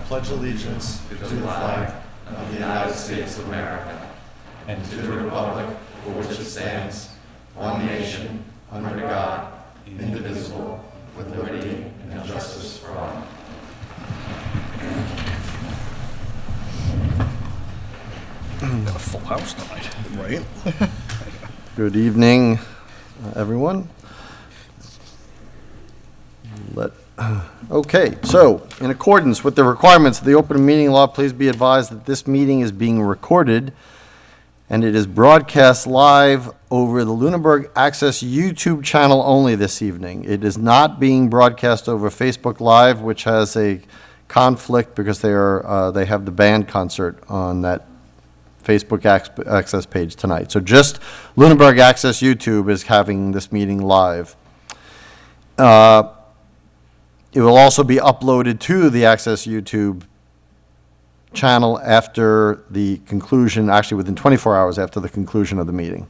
pledge allegiance to the flag of the United States of America and to the republic for which it stands, one nation, under God, indivisible, with liberty and justice for all. Got a full house tonight. Right. Good evening, everyone. Okay, so in accordance with the requirements of the open meeting law, please be advised that this meeting is being recorded and it is broadcast live over the Lunenburg Access YouTube channel only this evening. It is not being broadcast over Facebook Live, which has a conflict because they have the band concert on that Facebook Access page tonight. So just Lunenburg Access YouTube is having this meeting live. It will also be uploaded to the Access YouTube channel after the conclusion, actually within 24 hours after the conclusion of the meeting.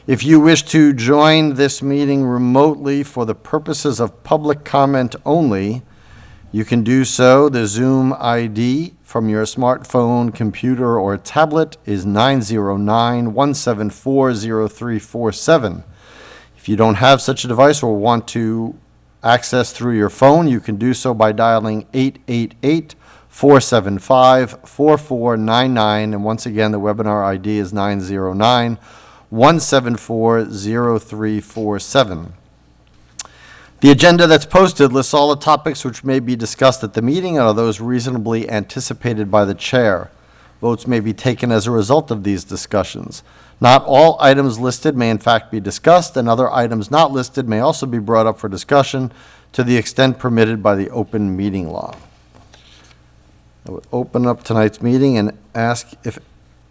If you wish to join this meeting remotely for the purposes of public comment only, you can do so. The Zoom ID from your smartphone, computer, or tablet is 909-174-0347. If you don't have such a device or want to access through your phone, you can do so by dialing 888-475-4499. And once again, the webinar ID is 909-174-0347. The agenda that's posted lists all the topics which may be discussed at the meeting and are those reasonably anticipated by the chair. Votes may be taken as a result of these discussions. Not all items listed may in fact be discussed, and other items not listed may also be brought up for discussion to the extent permitted by the open meeting law. I would open up tonight's meeting and ask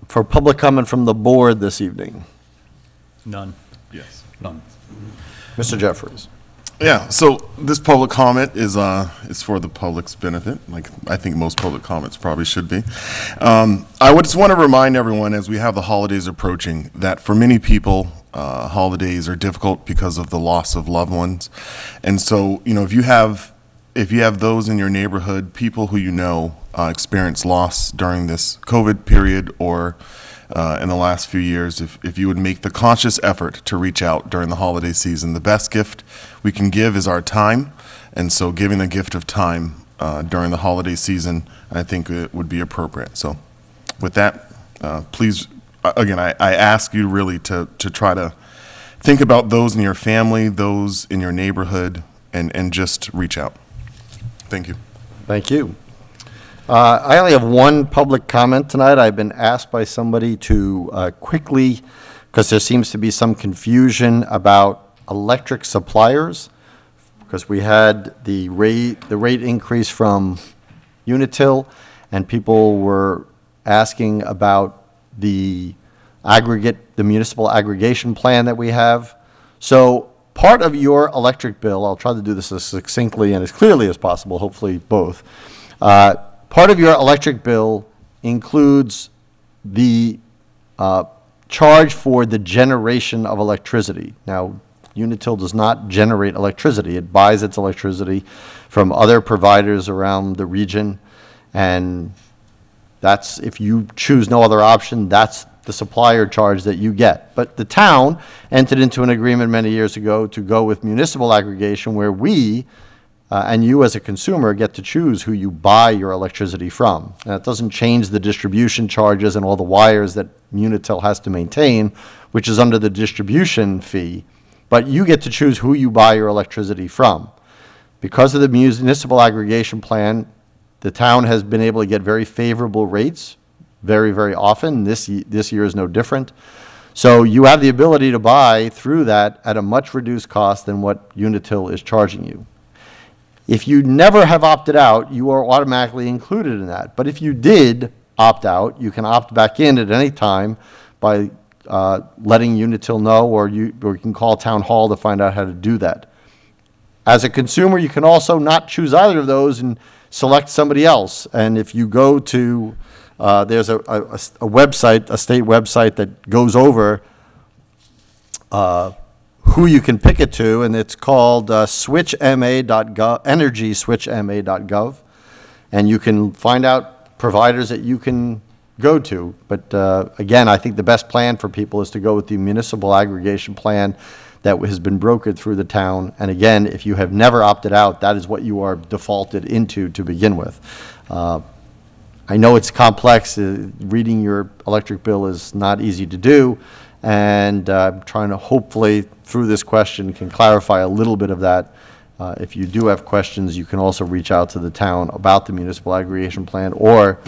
for public comment from the board this evening. None. Yes. None. Mr. Jeffries. Yeah, so this public comment is for the public's benefit, like I think most public comments probably should be. I would just want to remind everyone as we have the holidays approaching that for many people, holidays are difficult because of the loss of loved ones. And so, if you have those in your neighborhood, people who experience loss during this COVID period or in the last few years, if you would make the conscious effort to reach out during the holiday season. The best gift we can give is our time, and so giving the gift of time during the holiday season, I think it would be appropriate. So with that, please, again, I ask you really to try to think about those in your family, those in your neighborhood, and just reach out. Thank you. Thank you. I only have one public comment tonight. I've been asked by somebody to quickly, because there seems to be some confusion about electric suppliers, because we had the rate increase from Unitil, and people were asking about the municipal aggregation plan that we have. So part of your electric bill, I'll try to do this as succinctly and as clearly as possible, hopefully both. Part of your electric bill includes the charge for the generation of electricity. Now, Unitil does not generate electricity. It buys its electricity from other providers around the region, and that's, if you choose no other option, that's the supplier charge that you get. But the town entered into an agreement many years ago to go with municipal aggregation, where we and you as a consumer get to choose who you buy your electricity from. And it doesn't change the distribution charges and all the wires that Unitil has to maintain, which is under the distribution fee, but you get to choose who you buy your electricity from. Because of the municipal aggregation plan, the town has been able to get very favorable rates very, very often. This year is no different. So you have the ability to buy through that at a much reduced cost than what Unitil is charging you. If you never have opted out, you are automatically included in that. But if you did opt out, you can opt back in at any time by letting Unitil know, or you can call Town Hall to find out how to do that. As a consumer, you can also not choose either of those and select somebody else. And if you go to, there's a website, a state website that goes over who you can pick it to, and it's called switchma.gov, energyswitchma.gov. and you can find out providers that you can go to. But again, I think the best plan for people is to go with the municipal aggregation plan that has been brokered through the town. And again, if you have never opted out, that is what you are defaulted into to begin with. I know it's complex. Reading your electric bill is not easy to do, and I'm trying to hopefully, through this question, can clarify a little bit of that. If you do have questions, you can also reach out to the town about the municipal aggregation plan, or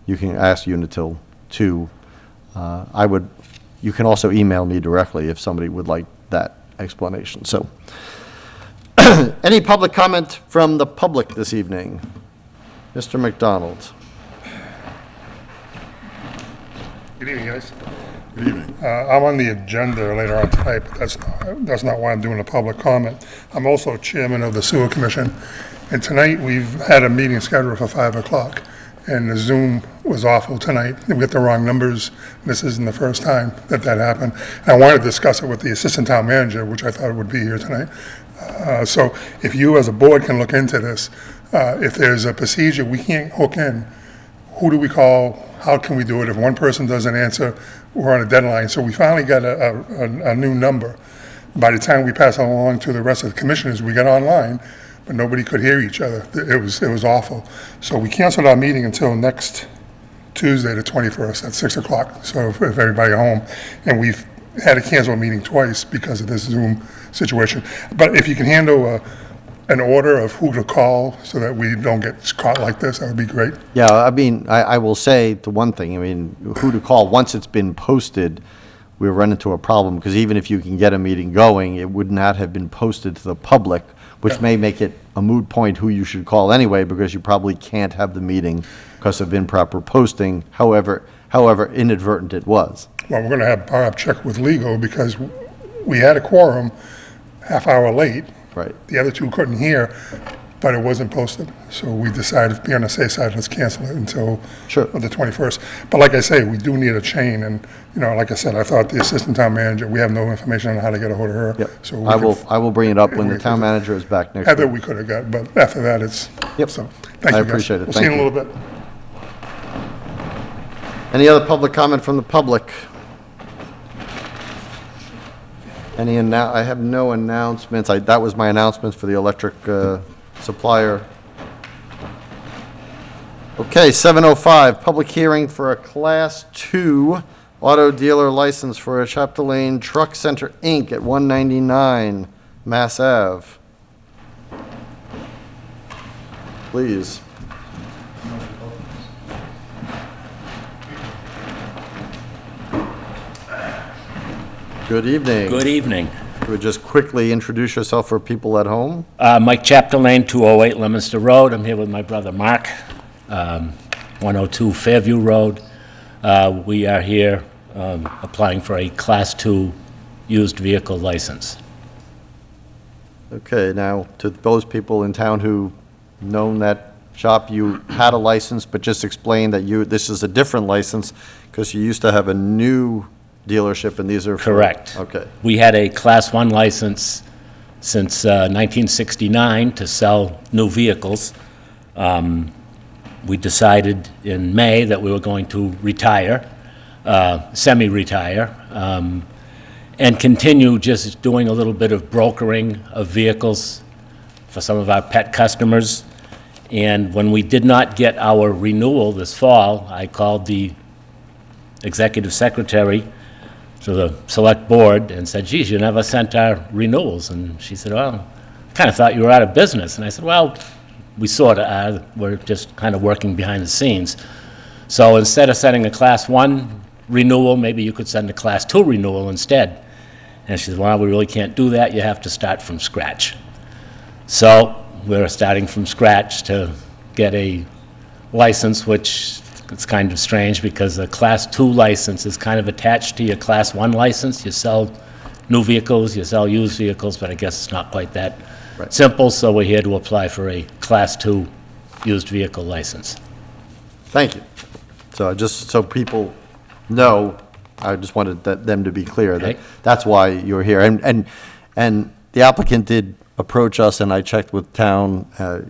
you can ask Unitil to. You can also email me directly if somebody would like that explanation. So, any public comment from the public this evening? Mr. McDonald. Good evening, guys. Good evening. I'm on the agenda later on tonight, but that's not why I'm doing a public comment. I'm also chairman of the Sewer Commission, and tonight we've had a meeting scheduled for 5 o'clock, and the Zoom was awful tonight. We got the wrong numbers. This isn't the first time that happened. I wanted to discuss it with the assistant town manager, which I thought would be here tonight. So if you as a board can look into this, if there's a procedure we can't hook in, who do we call? How can we do it? If one person doesn't answer, we're on a deadline. So we finally got a new number. By the time we pass it along to the rest of the commissioners, we got online, but nobody could hear each other. It was awful. So we canceled our meeting until next Tuesday, the 21st, at 6 o'clock. So if everybody home, and we've had to cancel a meeting twice because of this Zoom situation. But if you can handle an order of who to call so that we don't get caught like this, that would be great. Yeah, I mean, I will say the one thing, I mean, who to call, once it's been posted, we run into a problem, because even if you can get a meeting going, it would not have been posted to the public, which may make it a moot point who you should call anyway, because you probably can't have the meeting because of improper posting, however inadvertent it was. Well, we're going to have Bob check with legal because we had a quorum half hour late. Right. The other two couldn't hear, but it wasn't posted. So we decided to be on the safe side, let's cancel it until Sure. the 21st. But like I say, we do need a chain, and, like I said, I thought the assistant town manager, we have no information on how to get a hold of her. Yep. So we I will bring it up when the we town could- manager is back next Heather, week. we could have got, but after that, it's, Yep. so, thank I you guys. appreciate it. We'll see you in a Thank little bit. Any other public comment from the public? I have no announcements. That was my announcements for the electric supplier. Okay, 7:05, public hearing for a Class 2 auto dealer license for a Chapter Lane Truck Center, Inc. at 199 Mass Ave. Please. Good evening. Good evening. Would just quickly introduce yourself for people at home? Mike Chapter-Lane, 208 Leominster Road. I'm here with my brother Mark, 102 Fairview Road. We are here applying for a Class 2 used vehicle license. Okay, now, to those people in town who known that shop, you had a license, but just explain that this is a different license, because you used to have a new dealership, and these are for... Correct. Okay. We had a Class 1 license since 1969 to sell new vehicles. We decided in May that we were going to retire, semi-retire, and continue just doing a little bit of brokering of vehicles for some of our pet customers. And when we did not get our renewal this fall, I called the executive secretary to the select board and said, geez, you never sent our renewals. And she said, well, I kind of thought you were out of business. And I said, well, we sort of are. We're just kind of working behind the scenes. So instead of sending a Class 1 renewal, maybe you could send a Class 2 renewal instead. And she said, well, we really can't do that. You have to start from scratch. So we're starting from scratch to get a license, which it's kind of strange because a Class 2 license is kind of attached to your Class 1 license. You sell new vehicles, you sell used vehicles, but I guess it's not quite that simple, so we're here to apply for a Class 2 used vehicle license. Thank you. So just so people know, I just wanted them to be clear that Okay. that's why you're here. And the applicant did approach us, and I checked with town,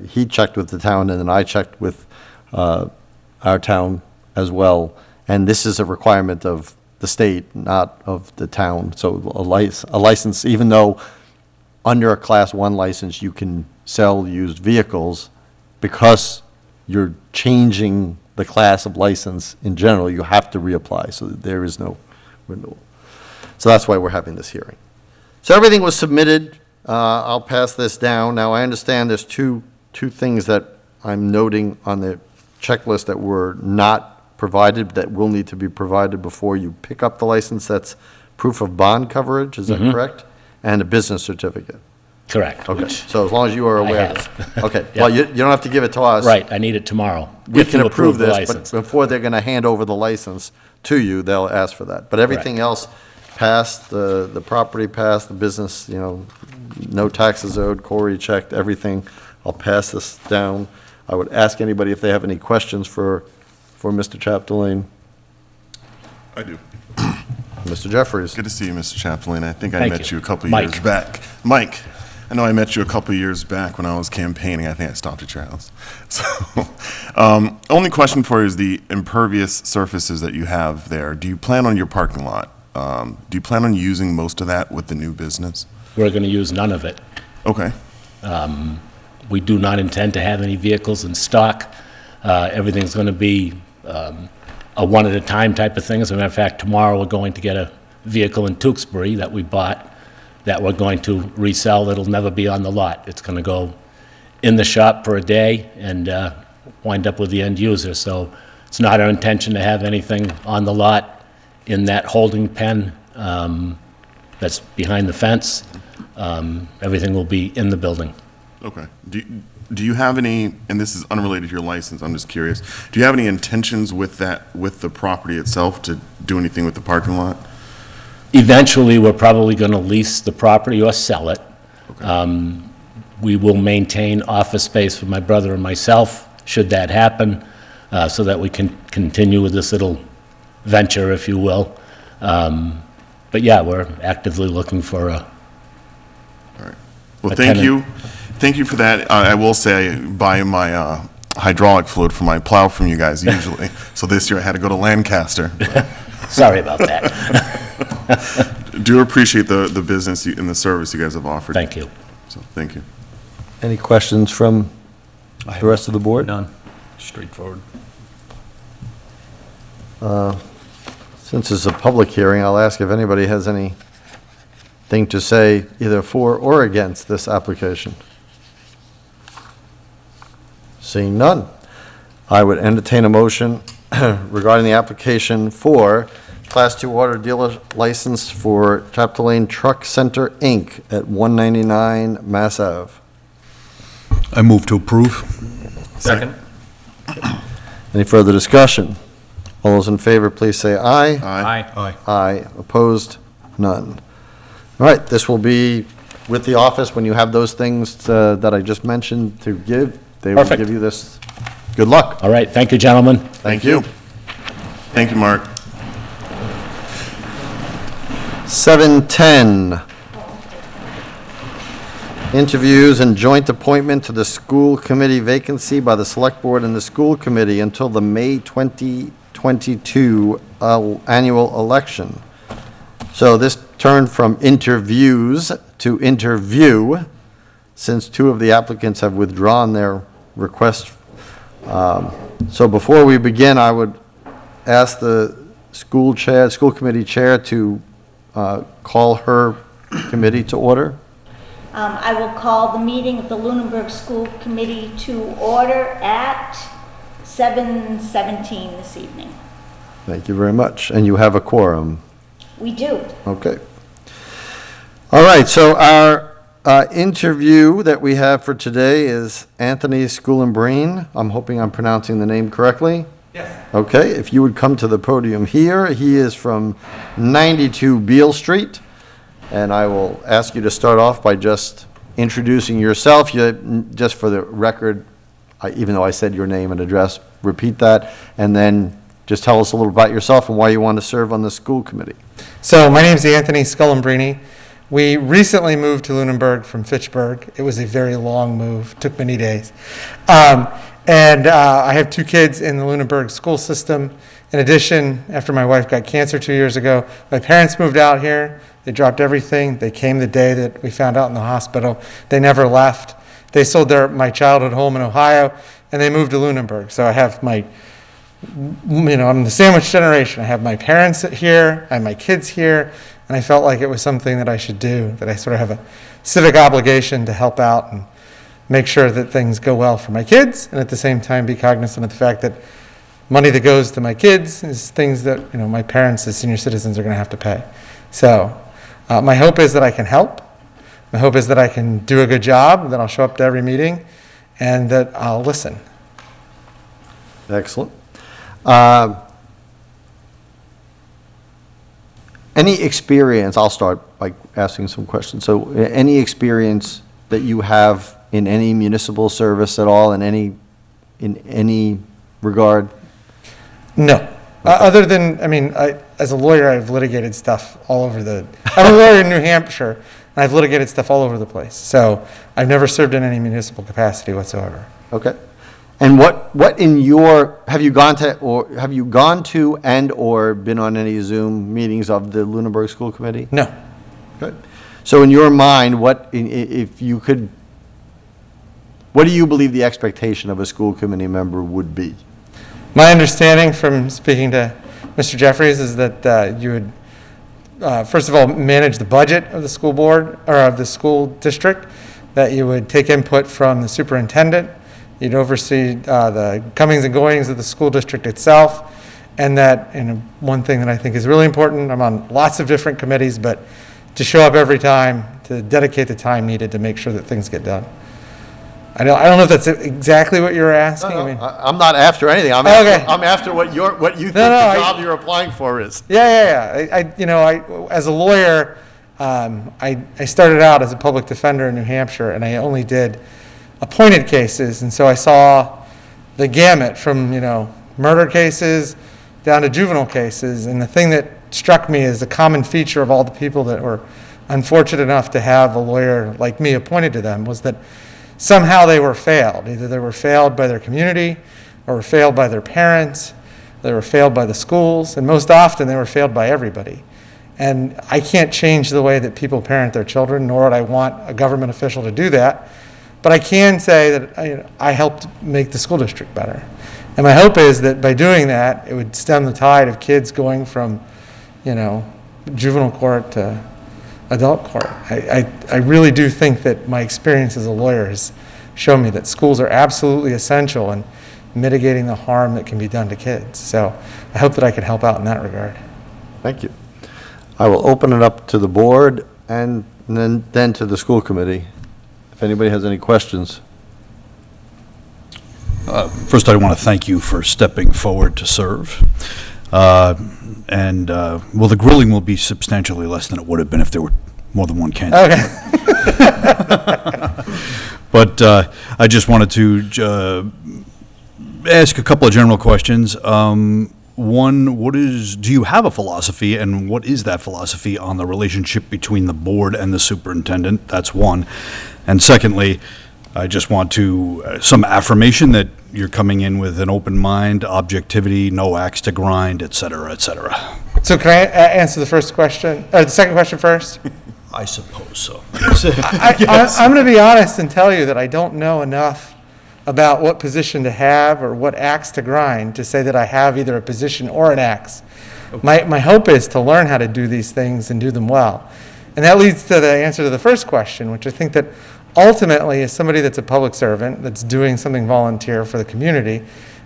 he checked with the town, and then I checked with our town as well. And this is a requirement of the state, not of the town. So a license, even though under a Class 1 license, you can sell used vehicles, because you're changing the class of license in general, you have to reapply, so that there is no renewal. So that's why we're having this hearing. So everything was submitted. I'll pass this down. Now, I understand there's two things that I'm noting on the checklist that were not provided, that will need to be provided before you pick up the license. That's proof of bond coverage, is that correct? And a business certificate. Correct. Okay, which so as long as you are I aware of have. it. Okay, Yeah. well, you don't have to give it to us. Right, I need it tomorrow. We if can you approve the this, but license. before they're going to hand over the license to you, they'll ask for that. But everything else passed, the property passed, the business, no taxes owed, Corey checked, everything. I'll pass this down. I would ask anybody if they have any questions for Mr. Chapdelaine. I do. Mr. Jeffries. Good to see you, Mr. Chaplain. I think I Thank met you. you a couple of Mike. years back. Mike, I know I met you a couple of years back when I was campaigning. I think I stopped at your house. So, only question for you is the impervious surfaces that you have there. Do you plan on your parking lot? Do you plan on using most of that with the new business? We're going to use none of it. Okay. We do not intend to have any vehicles in stock. Everything's going to be a one-at-a-time type of thing. As a matter of fact, tomorrow we're going to get a vehicle in Tewksbury that we bought that we're going to resell. It'll never be on the lot. It's going to go in the shop for a day and wind up with the end user. So it's not our intention to have anything on the lot in that holding pen that's behind the fence. Everything will be in the building. Okay. Do you have any, and this is unrelated to your license, I'm just curious, do you have any intentions with that, with the property itself, to do anything with the parking lot? Eventually, we're probably going to lease the property or sell it. We will maintain office space for my brother and myself, should that happen, so that we can continue with this little venture, if you will. But yeah, we're actively looking for a Well, a thank tenant. you. Thank you for that. I will say, I buy my hydraulic fluid for my plow from you guys usually. So this year I had to go to Lancaster. Sorry about that. Do appreciate the business and the service you guys have offered. Thank you. So, thank you. Any questions from the rest of the board? None. Straightforward. Since it's a public hearing, I'll ask if anybody has anything to say either for or against this application. Seeing none, I would entertain a motion regarding the application for Class 2 auto dealer license for Chapdelaine Truck Center, Inc. at 199 Mass Ave. I move to approve. Second. Any further discussion? All those in favor, please say aye. Aye. Aye. Opposed? None. All right, this will be with the office when you have those things that I just mentioned to give. They will Perfect. give you this. Good luck. All right, thank you, gentlemen. Thank you. Thank you, Mark. 7:10. Interviews and joint appointment to the school committee vacancy by the select board and the school committee until the May 2022 annual election. So this turned from interviews to interview, since two of the applicants have withdrawn their request. So before we begin, I would ask the school committee chair to call her committee to order. I will call the meeting of the Lunenburg School Committee to order at 7:17 this evening. Thank you very much. And you have a quorum. We do. Okay. All right, so our interview that we have for today is Anthony Schoolenbreen. I'm hoping I'm pronouncing the name correctly. Yes. Okay, if you would come to the podium here. He is from 92 Beale Street, and I will ask you to start off by just introducing yourself. Just for the record, even though I said your name and address, repeat that, and then just tell us a little about yourself and why you want to serve on the school committee. So my name is Anthony Schoolenbreen. We recently moved to Lunenburg from Fitchburg. It was a very long move, took many days. And I have 2 kids in the Lunenburg school system. In addition, after my wife got cancer 2 years ago, my parents moved out here. They dropped everything. They came the day that we found out in the hospital. They never left. They sold my childhood home in Ohio, and they moved to Lunenburg. So I have I'm the sandwich generation. I have my parents here, I have my kids here, and I felt like it was something that I should do, that I sort of have a civic obligation to help out and make sure that things go well for my kids, and at the same time be cognizant of the fact that money that goes to my kids is things that my parents as senior citizens are going to have to pay. So my hope is that I can help. My hope is that I can do a good job, that I'll show up to every meeting, and that I'll listen. Excellent. Any experience, I'll start by asking some questions. So any experience that you have in any municipal service at all, in any regard? No. Other than, as a lawyer, I've litigated stuff all over I'm a lawyer in New Hampshire, and I've litigated stuff all over the place. So I've never served in any municipal capacity whatsoever. Okay. And what in have you gone to and or been on any Zoom meetings of the Lunenburg School Committee? No. Good. So in your mind, what do you believe the expectation of a school committee member would be? My understanding from speaking to Mr. Jeffries is that you would, first of all, manage the budget of the school board or of the school district, that you would take input from the superintendent, you'd oversee the comings and goings of the school district itself, and that, one thing that I think is really important, I'm on lots of different committees, but to show up every time, to dedicate the time needed to make sure that things get done. I don't know if that's exactly what you were asking. No, I'm not after anything. I'm after what you think the job you're applying for is. Yeah. As a lawyer, I started out as a public defender in New Hampshire, and I only did appointed cases, and so I saw the gamut from murder cases down to juvenile cases. And the thing that struck me as a common feature of all the people that were unfortunate enough to have a lawyer like me appointed to them was that somehow they were failed. Either they were failed by their community, or were failed by their parents, they were failed by the schools, and most often they were failed by everybody. And I can't change the way that people parent their children, nor would I want a government official to do that. But I can say that I helped make the school district better. And my hope is that by doing that, it would stem the tide of kids going from, juvenile court to adult court. I really do think that my experience as a lawyer has shown me that schools are absolutely essential in mitigating the harm that can be done to kids. So I hope that I can help out in that regard. Thank you. I will open it up to the board and then to the school committee. If anybody has any questions. First, I want to thank you for stepping forward to serve. The grilling will be substantially less than it would have been if there were more than one candidate. Okay. But I just wanted to ask a couple of general questions. One, do you have a philosophy, and what is that philosophy on the relationship between the board and the superintendent? That's one. And secondly, I just want some affirmation that you're coming in with an open mind, objectivity, no axe to grind, et cetera, et cetera. So can I answer the second question first? I suppose so. I'm going to be honest and tell you that I don't know enough about what position to have or what axe to grind to say that I have either a position or an axe. Okay. My hope is to learn how to do these things and do them well. And that leads to the answer to the first question, which I think that ultimately, as somebody that's a public servant, that's doing something volunteer for the community,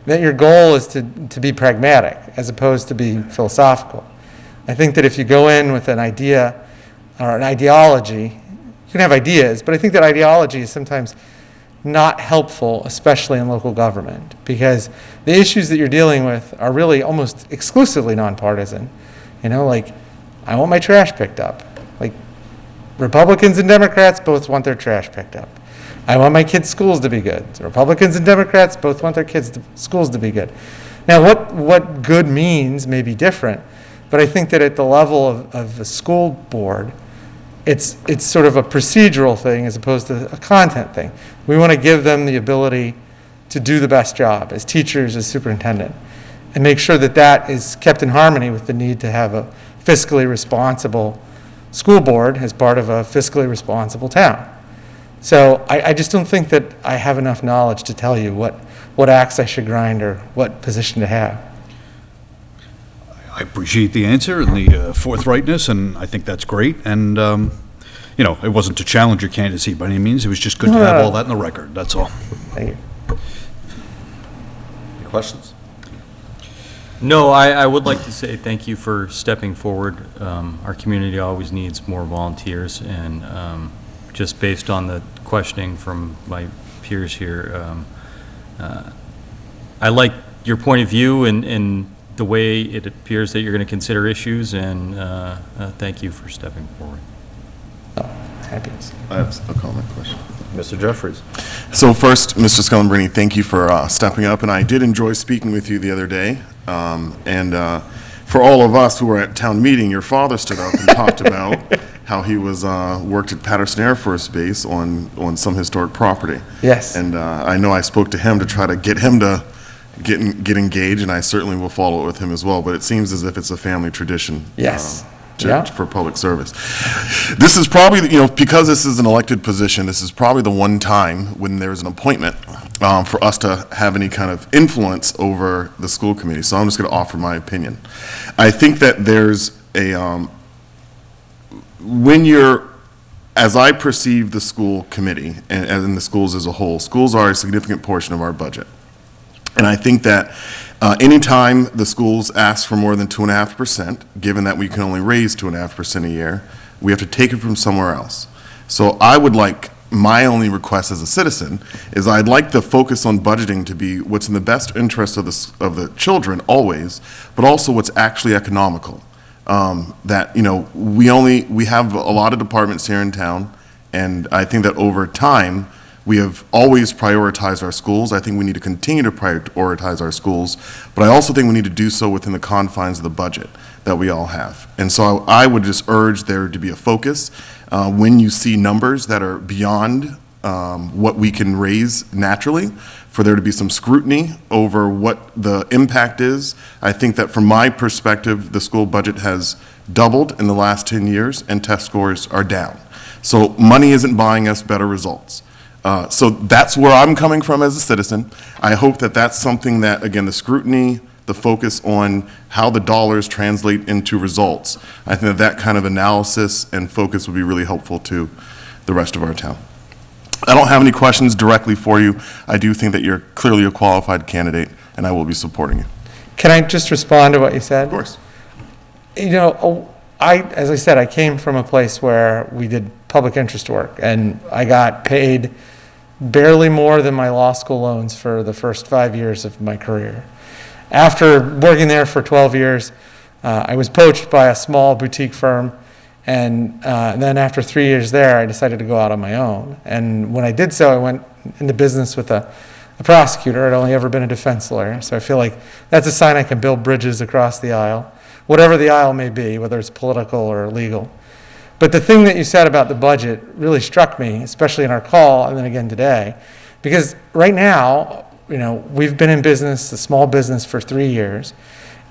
that your goal is to be pragmatic as opposed to be philosophical. I think that if you go in with an idea or an ideology, you can have ideas, but I think that ideology is sometimes not helpful, especially in local government, because the issues that you're dealing with are really almost exclusively nonpartisan. Like, I want my trash picked up. Like, Republicans and Democrats both want their trash picked up. I want my kids' schools to be good. Republicans and Democrats both want their kids' schools to be good. Now, what good means may be different, but I think that at the level of the school board, it's sort of a procedural thing as opposed to a content thing. We want to give them the ability to do the best job as teachers, as superintendent, and make sure that that is kept in harmony with the need to have a fiscally responsible school board as part of a fiscally responsible town. So I just don't think that I have enough knowledge to tell you what axe I should grind or what position to have. I appreciate the answer and the forthrightness, and I think that's great. And, you know, it wasn't to challenge your candidacy by any means. It was just good to have all that in the record, that's all. Thank you. Any questions? No, I would like to say thank you for stepping forward. Our community always needs more volunteers, and just based on the questioning from my peers here, I like your point of view and the way it appears that you're going to consider issues, and thank you for stepping forward. Happy. I have a comment question. Mr. Jeffries? So first, Mr. Schoolenbreen, thank you for stepping up, and I did enjoy speaking with you the other day. For all of us who were at town meeting, your father stood up and talked about how he was worked at Patterson Air Force Base on some historic property. Yes. And I know I spoke to him to try to get him to get engaged, and I certainly will follow it with him as well. But it seems as if it's a family tradition. Yes. Yeah. For public service. This is probably, you know, because this is an elected position, this is probably the one time when there's an appointment for us to have any kind of influence over the school committee. So I'm just going to offer my opinion. I think that there's a, as I perceive the school committee and the schools as a whole, schools are a significant portion of our budget. And I think that anytime the schools ask for more than 2.5%, given that we can only raise 2.5% a year, we have to take it from somewhere else. So I would like, my only request as a citizen is I'd like the focus on budgeting to be what's in the best interest of the children always, but also what's actually economical. That, you know, we have a lot of departments here in town, and I think that over time, we have always prioritized our schools. I think we need to continue to prioritize our schools, but I also think we need to do so within the confines of the budget that we all have. And so I would just urge there to be a focus. When you see numbers that are beyond what we can raise naturally, for there to be some scrutiny over what the impact is. I think that from my perspective, the school budget has doubled in the last 10 years and test scores are down. So money isn't buying us better results. So that's where I'm coming from as a citizen. I hope that that's something that, again, the scrutiny, the focus on how the dollars translate into results, I think that kind of analysis and focus would be really helpful to the rest of our town. I don't have any questions directly for you. I do think that you're clearly a qualified candidate, and I will be supporting you. Can I just respond to what you said? Of course. You know, as I said, I came from a place where we did public interest work, and I got paid barely more than my law school loans for the first 5 years of my career. After working there for 12 years, I was poached by a small boutique firm, and then after 3 years there, I decided to go out on my own. And when I did so, I went into business with a prosecutor. I'd only ever been a defense lawyer, so I feel like that's a sign I can build bridges across the aisle, whatever the aisle may be, whether it's political or legal. But the thing that you said about the budget really struck me, especially in our call and then again today, because right now, you know, we've been in business, a small business, for 3 years.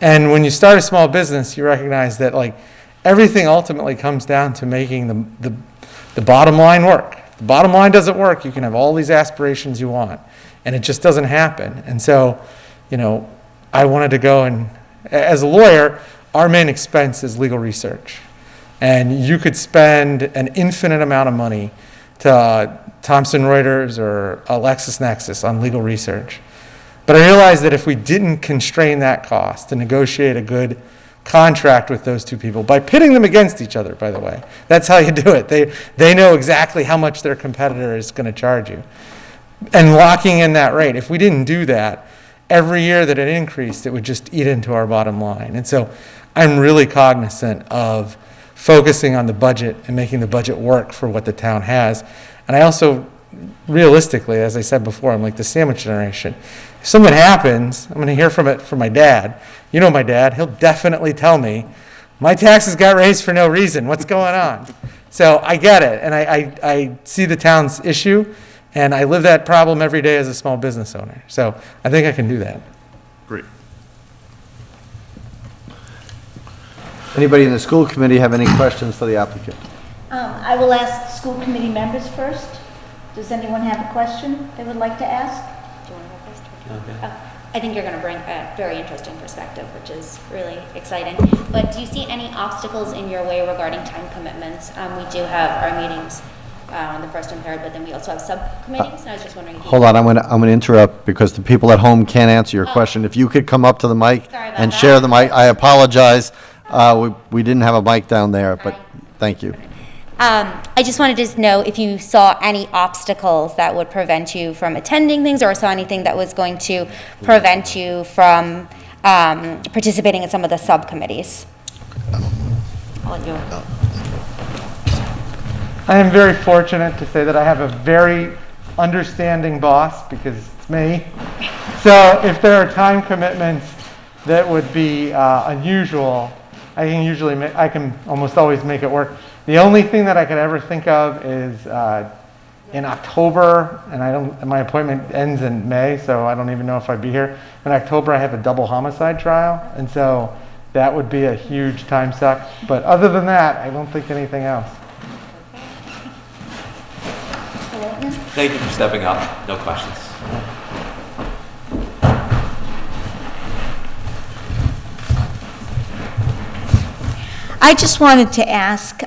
And when you start a small business, you recognize that, like, everything ultimately comes down to making the bottom line work. If the bottom line doesn't work, you can have all these aspirations you want, and it just doesn't happen. And so, you know, I wanted to go and, as a lawyer, our main expense is legal research. And you could spend an infinite amount of money to Thomson Reuters or LexisNexis on legal research. But I realized that if we didn't constrain that cost to negotiate a good contract with those two people, by pitting them against each other, by the way, that's how you do it. They know exactly how much their competitor is going to charge you. And locking in that rate, if we didn't do that, every year that it increased, it would just eat into our bottom line. And so I'm really cognizant of focusing on the budget and making the budget work for what the town has. And I also, realistically, as I said before, I'm like the sandwich generation. If something happens, I'm going to hear from it from my dad. You know my dad. He'll definitely tell me, my taxes got raised for no reason. What's going on? So I get it, and I see the town's issue, and I live that problem every day as a small business owner. So I think I can do that. Great. Anybody in the school committee have any questions for the applicant? I will ask the school committee members first. Does anyone have a question they would like to ask? Do you want to go first? I think you're going to bring a very interesting perspective, which is really exciting. But do you see any obstacles in your way regarding time commitments? We do have our meetings on the first and third, but then we also have subcommittees, and I was just wondering if you... Hold on, I'm gonna interrupt because the people at home can't answer your question. If you could come up to the mic Sorry about and that. share the mic, I apologize. We didn't have a mic down there, but thank you. I just wanted to know if you saw any obstacles that would prevent you from attending things, or saw anything that was going to prevent you from participating in some of the subcommittees. I'll let you. I am very fortunate to say that I have a very understanding boss, because it's me. So if there are time commitments that would be unusual, I can almost always make it work. The only thing that I could ever think of is in October, and my appointment ends in May, so I don't even know if I'd be here. In October, I have a double homicide trial, and so that would be a huge time suck. But other than that, I don't think anything else. Thank you for stepping up. No questions. I just wanted to ask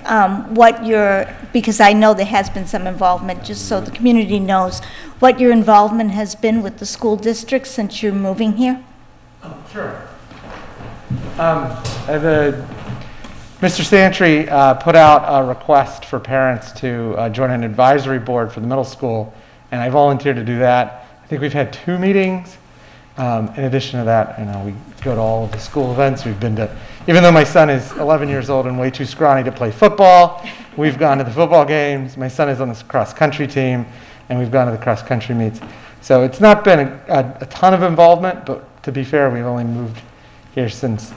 because I know there has been some involvement, just so the community knows, what your involvement has been with the school district since you're moving here? Sure. Mr. Santry put out a request for parents to join an advisory board for the middle school, and I volunteered to do that. I think we've had 2 meetings. In addition to that, we go to all of the school events. We've been to, even though my son is 11 years old and way too scrawny to play football, we've gone to the football games. My son is on the cross-country team, and we've gone to the cross-country meets. So it's not been a ton of involvement, but to be fair, we've only moved here since,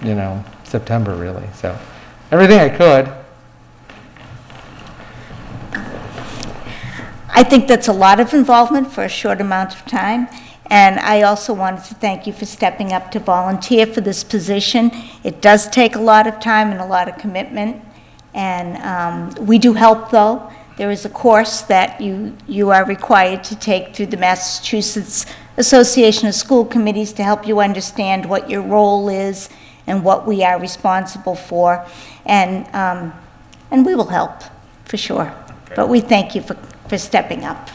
September, really. So everything I could. I think that's a lot of involvement for a short amount of time. And I also wanted to thank you for stepping up to volunteer for this position. It does take a lot of time and a lot of commitment. And we do help, though. There is a course that you are required to take through the Massachusetts Association of School Committees to help you understand what your role is and what we are responsible for. And we will help, for sure. But we thank you for stepping up.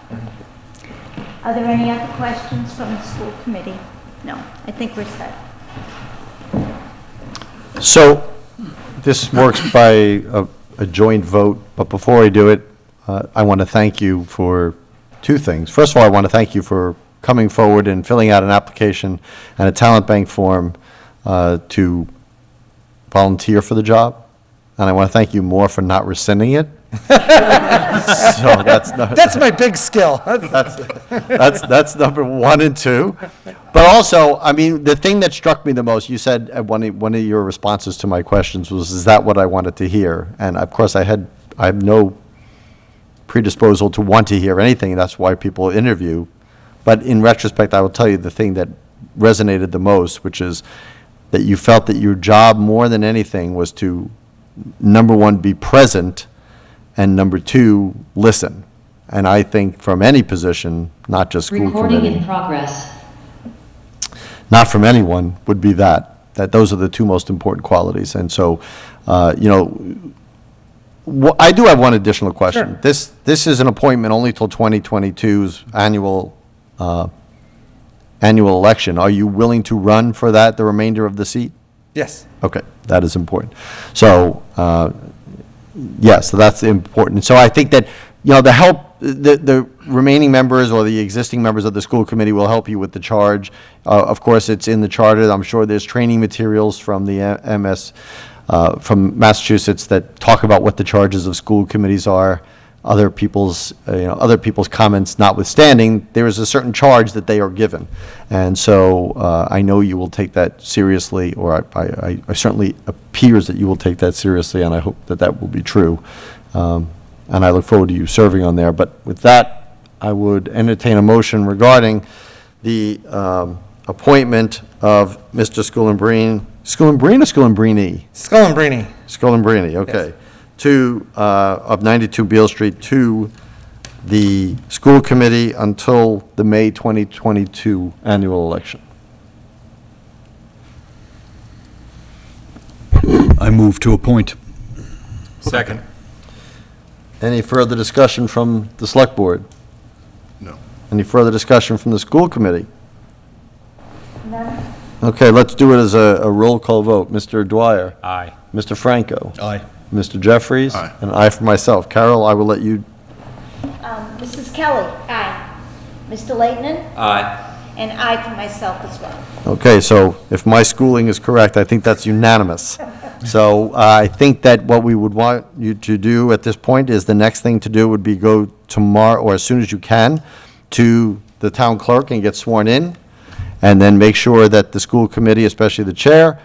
Are there any other questions from the school committee? No, I think we're set. So this works by a joint vote, but before I do it, I want to thank you for 2 things. First of all, I want to thank you for coming forward and filling out an application and a talent bank form to volunteer for the job. And I want to thank you more for not rescinding it. So That's my big skill. that's number 1 and 2. But also, the thing that struck me the most, you said at one of your responses to my questions was, is that what I wanted to hear? And of course, I have no predisposal to want to hear anything. That's why people interview. But in retrospect, I will tell you the thing that resonated the most, which is that you felt that your job more than anything was to, number 1, be present, and number 2, listen. And I think from any position, not just school committee. Recording in progress. Not from anyone, would be that those are the 2 most important qualities. And so, I do have one additional question. Sure. This is an appointment only till 2022's annual election. Are you willing to run for that, the remainder of the seat? Yes. Okay, that is important. So, yes, so that's important. So I think that, the remaining members or the existing members of the school committee will help you with the charge. Of course, it's in the charter. I'm sure there's training materials from the from Massachusetts that talk about what the charges of school committees are. Other people's comments notwithstanding, there is a certain charge that they are given. And so I know you will take that seriously, or I certainly appears that you will take that seriously, and I hope that will be true. and I look forward to you serving on there. But with that, I would entertain a motion regarding the appointment of Mr. Schoolenbreen, Schoolenbreen or Schoolenbreeny? Schoolenbreeny. Schoolenbreeny, okay. Of 92 Beale Street to the school committee until the May 2022 annual election. I move to appoint. Second. Any further discussion from the select board? No. Any further discussion from the school committee? None? Okay, let's do it as a roll call vote. Mr. Dwyer? Aye. Mr. Franco? Aye. Mr. Jeffries? Aye. And I for myself. Carol, I will let you, Mrs. Kelly? Aye. Mr. Leighton? Aye. And I for myself as well. okay, so if my schooling is correct, I think that's unanimous. So I think that what we would want you to do at this point is the next thing to do would be go tomorrow, or as soon as you can, to the town clerk and get sworn in, and then make sure that the school committee, especially the chair,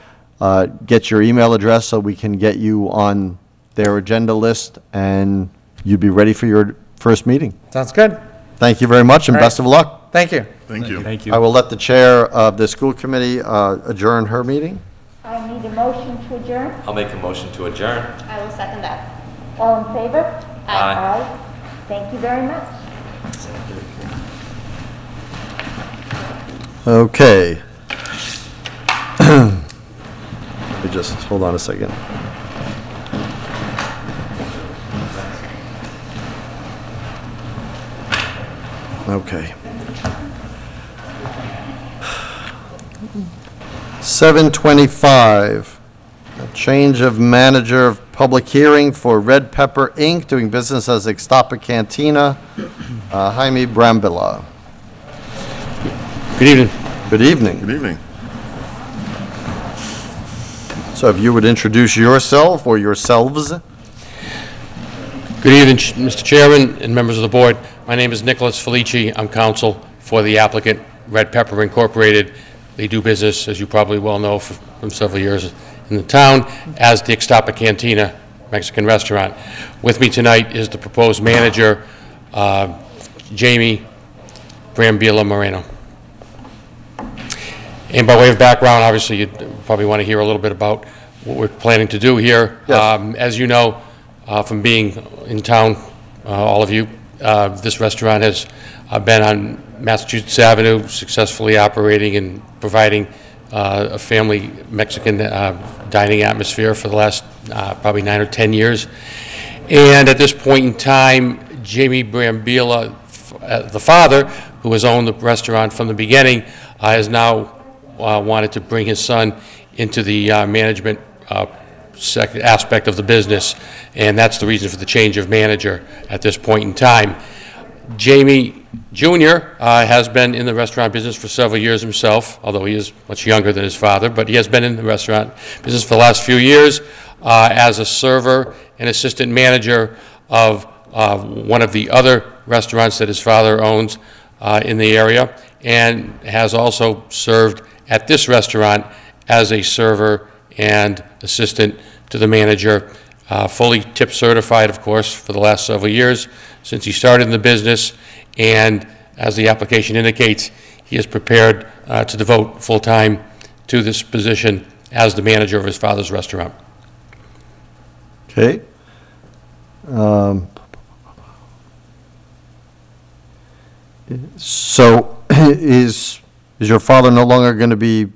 gets your email address so we can get you on their agenda list, and you'd be ready for your first meeting. Sounds good. Thank you very much, and All right. best of luck. Thank you. Thank you. Thank I you. will let the chair of the school committee adjourn her meeting. I need a motion to adjourn. I'll make a motion to adjourn. I will second that. All in favor? Aye. Aye. Thank you very much. Okay. Let me just, hold on a second. Okay. 7:25, a change of manager of public hearing for Red Pepper Inc., doing business as Extopa Cantina, Jaime Brambilla. Good evening. Good evening. Good evening. So if you would introduce yourself or yourselves? Good evening, Mr. Chairman and members of the board. My name is Nicholas Felici. I'm counsel for the applicant, Red Pepper Incorporated. They do business, as you probably well know, from several years in the town, as the Extopa Cantina Mexican restaurant. With me tonight is the proposed manager, Jamie Brambilla Moreno. And by way of background, obviously, you probably want to hear a little bit about what we're planning to do here. Yes. As you know, from being in town, all of you, this restaurant has been on Massachusetts Avenue, successfully operating and providing a family Mexican dining atmosphere for the last probably 9 or 10 years. And at this point in time, Jamie Brambilla, the father, who has owned the restaurant from the beginning, has now wanted to bring his son into the management aspect of the business, and that's the reason for the change of manager at this point in time. Jamie Jr. Has been in the restaurant business for several years himself, although he is much younger than his father, but he has been in the restaurant business for the last few years as a server and assistant manager of one of the other restaurants that his father owns in the area, and has also served at this restaurant as a server and assistant to the manager, fully tip certified, of course, for the last several years since he started in the business, and as the application indicates, he is prepared to devote full-time to this position as the manager of his father's restaurant. Okay. So is your father no longer going to be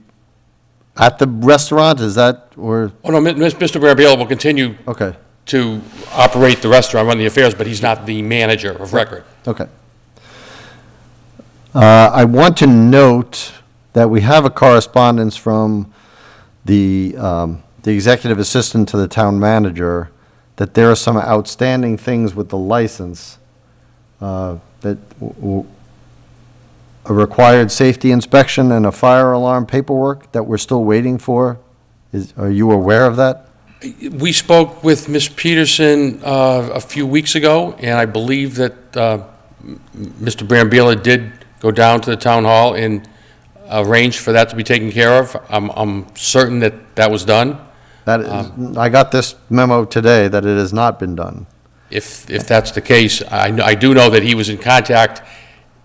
at the restaurant? Is that, or, Oh, no, Mr. Brambilla will continue okay, to operate the restaurant, run the affairs, but he's not the manager of record. okay. I want to note that we have a correspondence from the executive assistant to the town manager, that there are some outstanding things with the license, that a required safety inspection and a fire alarm paperwork that we're still waiting for. Are you aware of that? We spoke with Ms. Peterson a few weeks ago, and I believe that Mr. Brambilla did go down to the town hall and arrange for that to be taken care of. I'm certain that that was done. That is, I got this memo today that it has not been done. if that's the case. I do know that he was in contact.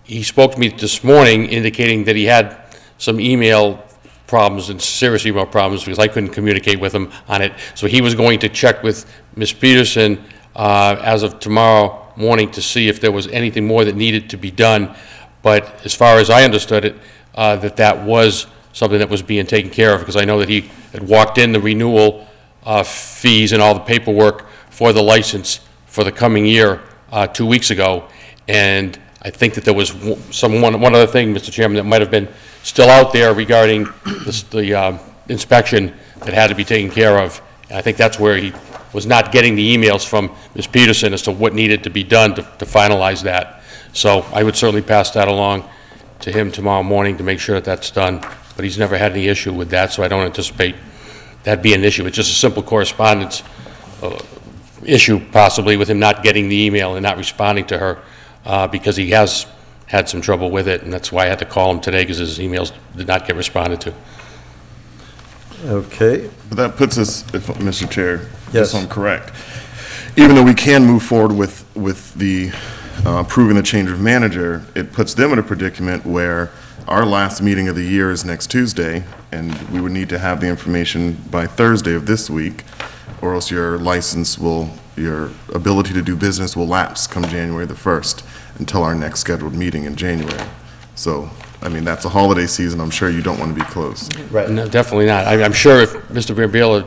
He spoke to me this morning indicating that he had some email problems and serious email problems because I couldn't communicate with him on it. So he was going to check with Ms. Peterson as of tomorrow morning to see if there was anything more that needed to be done. But as far as I understood it, that was something that was being taken care of, because I know that he had walked in the renewal fees and all the paperwork for the license for the coming year 2 weeks ago. And I think that there was one other thing, Mr. Chairman, that might have been still out there regarding the inspection that had to be taken care of. And I think that's where he was not getting the emails from Ms. Peterson as to what needed to be done to finalize that. So I would certainly pass that along to him tomorrow morning to make sure that that's done. But he's never had any issue with that, so I don't anticipate that being an issue. It's just a simple correspondence issue, possibly, with him not getting the email and not responding to her, because he has had some trouble with it, and that's why I had to call him today, because his emails did not get responded to. Okay. But that puts us, Mr. Chair, Yes. if I'm correct, even though we can move forward with the approving the change of manager, it puts them in a predicament where our last meeting of the year is next Tuesday, and we would need to have the information by Thursday of this week, or else your ability to do business will lapse come January the 1st until our next scheduled meeting in January. So, I mean, that's a holiday season. I'm sure you don't want to be closed. Right. No, definitely not. I'm sure if Mr. Brambilla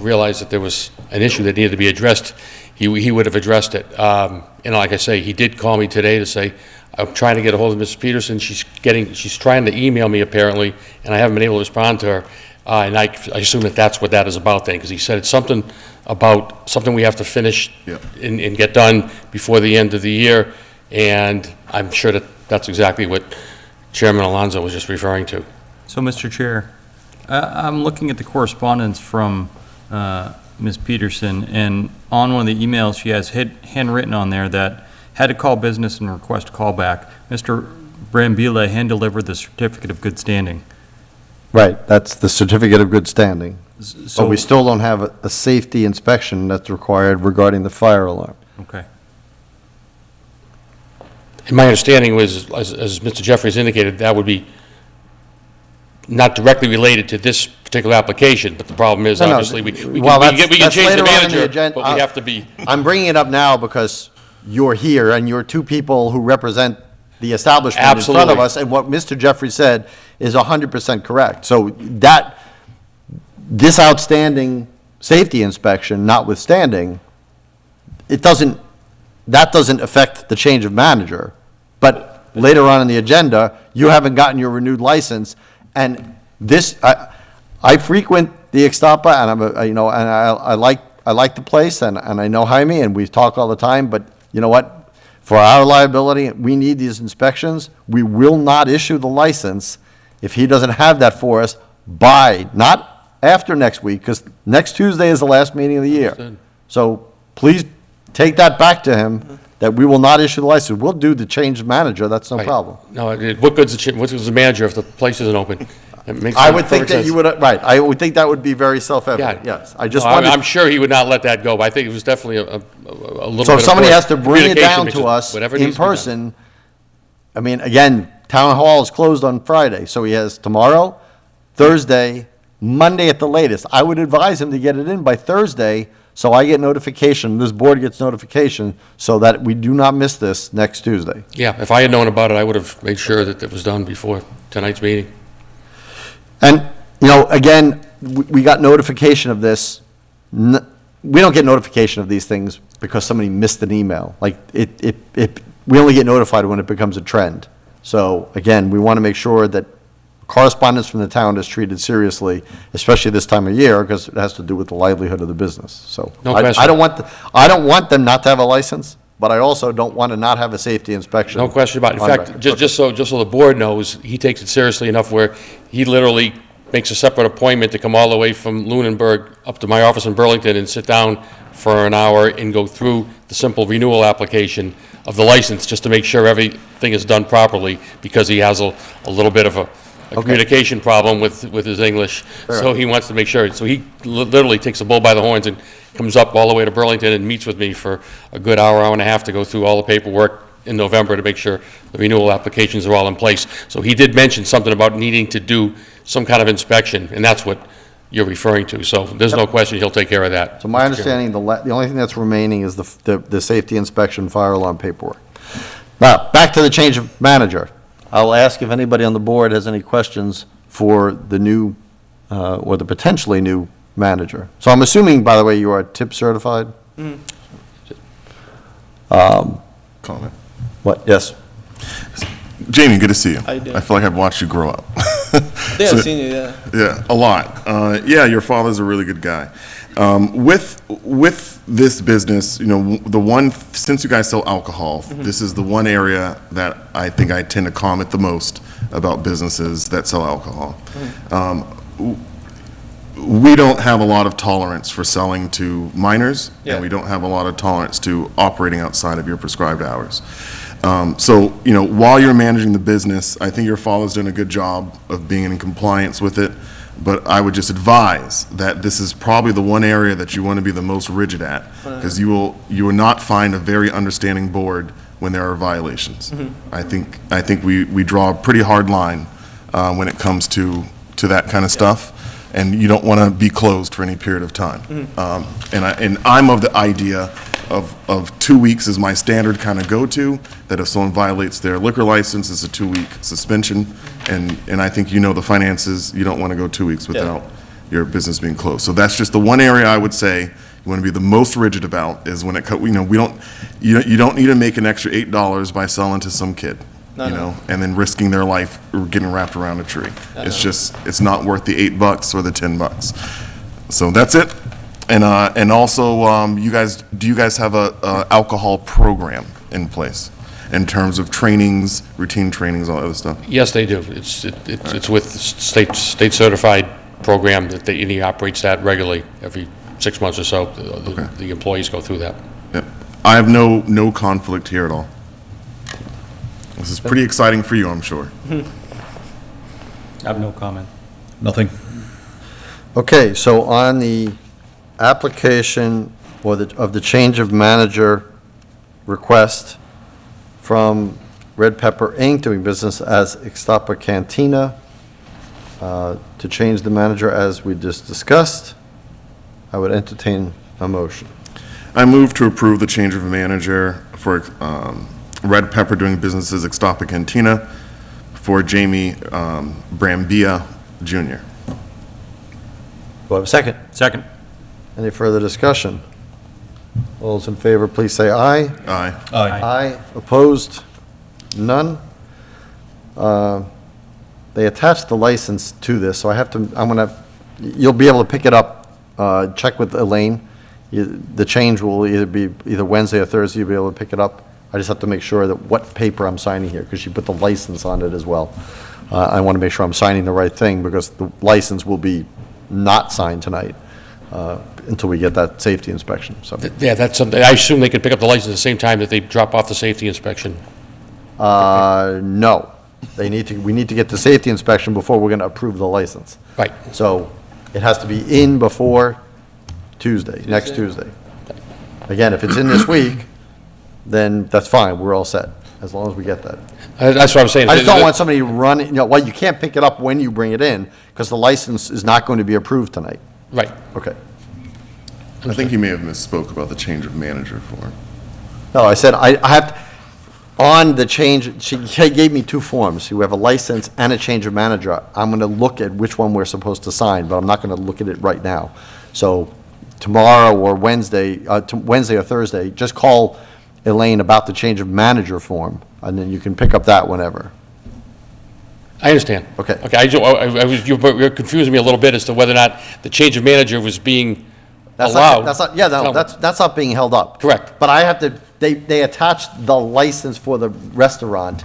realized that there was an issue that needed to be addressed, he would have addressed it. Like I say, he did call me today to say, I'm trying to get a hold of Mrs. Peterson. She's trying to email me apparently, and I haven't been able to respond to her. And I assume that's what that is about then, because he said it's something we have to finish and get done before the end of the year. And I'm sure that's exactly what Chairman Alonso was just referring to. So, Mr. Chair, I'm looking at the correspondence from Ms. Peterson, and on one of the emails, she has handwritten on there that had to call business and request callback. Mr. Brambilla hand-delivered the certificate of good standing. Right, that's the certificate of good standing. So But we still don't have a safety inspection that's required regarding the fire alarm. Okay. And my understanding was, as Mr. Jeffries indicated, that would be not directly related to this particular application, but the problem is, obviously, we can change the manager, but we have to be... I'm bringing it up now because you're here, and you're two people who represent the establishment in front of us, and what Mr. Jeffries said is 100% correct. So this outstanding safety inspection notwithstanding, that doesn't affect the change of manager. But later on in the agenda, you haven't gotten your renewed license, and this, I frequent the Extopa, and I like the place, and I know Jaime, and we talk all the time, but you know what? For our liability, we need these inspections. We will not issue the license if he doesn't have that for us by, not after next week, because next Tuesday is the last meeting of the year. Understood. So please take that back to him, that we will not issue the license. We'll do the change of manager, that's no problem. No, what good's the manager if the place isn't open? It makes I would think perfect that sense. you would, right, I would think that would be very self-evident, Yeah. yes. I just No, wanted. I'm sure he would not let that go, but I think it was definitely a little bit of... So if somebody has to bring it communication down because to us whatever in needs to be done. person, I mean, again, town hall is closed on Friday, so he has tomorrow, Thursday, Monday at the latest. I would advise him to get it in by Thursday, so I get notification, this board gets notification, so that we do not miss this next Tuesday. Yeah, if I had known about it, I would have made sure that it was done before tonight's meeting. And, again, we got notification of this. We don't get notification of these things because somebody missed an email. Like, we only get notified when it becomes a trend. So, again, we want to make sure that correspondence from the town is treated seriously, especially this time of year, because it has to do with the livelihood of the business. So, No question. I don't want them not to have a license, but I also don't want to not have a safety inspection. No question about it. In fact, just so the board knows, he takes it seriously enough where he literally makes a separate appointment to come all the way from Lunenburg up to my office in Burlington and sit down for an hour and go through the simple renewal application of the license, just to make sure everything is done properly, because he has a little bit of a communication problem with his English, so he wants to make sure. So he literally takes the bull by the horns and comes up all the way to Burlington and meets with me for a good hour and a half to go through all the paperwork in November to make sure the renewal applications are all in place. So he did mention something about needing to do some kind of inspection, and that's what you're referring to. So there's no question he'll take care of that. So my understanding, the only thing that's remaining is the safety inspection fire alarm paperwork. Now, back to the change of manager. I'll ask if anybody on the board has any questions for the new, or the potentially new manager. So I'm assuming, by the way, you are tip certified? Comment. What, yes? Jamie, good to see you. How you doing? I feel like I've watched you grow up. I think I've seen you, yeah. Yeah, a lot. Yeah, your father's a really good guy. With this business, you know, since you guys sell alcohol, this is the one area that I think I tend to comment the most about businesses that sell alcohol. We don't have a lot of tolerance for selling to minors, Yeah. and we don't have a lot of tolerance to operating outside of your prescribed hours. So, you know, while you're managing the business, I think your father's done a good job of being in compliance with it, but I would just advise that this is probably the one area that you want to be the most rigid at, because you will not find a very understanding board when there are violations. I think we draw a pretty hard line when it comes to that kind of stuff, and you don't want to be closed for any period of time. And I'm of the idea of 2 weeks is my standard kind of go-to, that if someone violates their liquor license, it's a 2-week suspension. And I think you know the finances, you don't want to go 2 weeks without your business being closed. So that's just the one area I would say you want to be the most rigid about, is when you don't need to make an extra $8 by selling to some kid. And then risking their life or getting wrapped around a tree. It's not worth the $8 or the $10. So that's it. And also, do you guys have a alcohol program in place in terms of trainings, routine trainings, all that other stuff? Yes, they do. It's with the state certified program that he operates that regularly every 6 months or so. The employees go through that. Yep. I have no conflict here at all. This is pretty exciting for you, I'm sure. I have no comment. Nothing. Okay, so on the application of the change of manager request from Red Pepper Inc., doing business as Extopa Cantina, to change the manager as we just discussed, I would entertain a motion. I move to approve the change of manager for Red Pepper doing business as Extopa Cantina for Jamie Brambilla Jr. Do I have a second? Second. Any further discussion? All those in favor, please say aye. Aye. Aye. Opposed? None? They attached the license to this, so you'll be able to pick it up, check with Elaine. The change will either be Wednesday or Thursday, you'll be able to pick it up. I just have to make sure that what paper I'm signing here, because she put the license on it as well. I want to make sure I'm signing the right thing, because the license will be not signed tonight until we get that safety inspection, so. Yeah, that's something, I assume they could pick up the license at the same time that they drop off the safety inspection. No. We need to get the safety inspection before we're going to approve the license. Right. So it has to be in before next Tuesday. Again, if it's in this week, then that's fine, we're all set, as long as we get that. That's what I'm saying. I just don't want somebody running, you can't pick it up when you bring it in, because the license is not going to be approved tonight. Right. Okay. I think you may have misspoke about the change of manager form. No, I said, I have, on the change, she gave me two forms. You have a license and a change of manager. I'm going to look at which one we're supposed to sign, but I'm not going to look at it right now. So tomorrow or Wednesday or Thursday, just call Elaine about the change of manager form, and then you can pick up that whenever. I understand. Okay. Okay, you're confusing me a little bit as to whether or not the change of manager was being allowed. That's not being held up. Correct. But I have to, they attached the license for the restaurant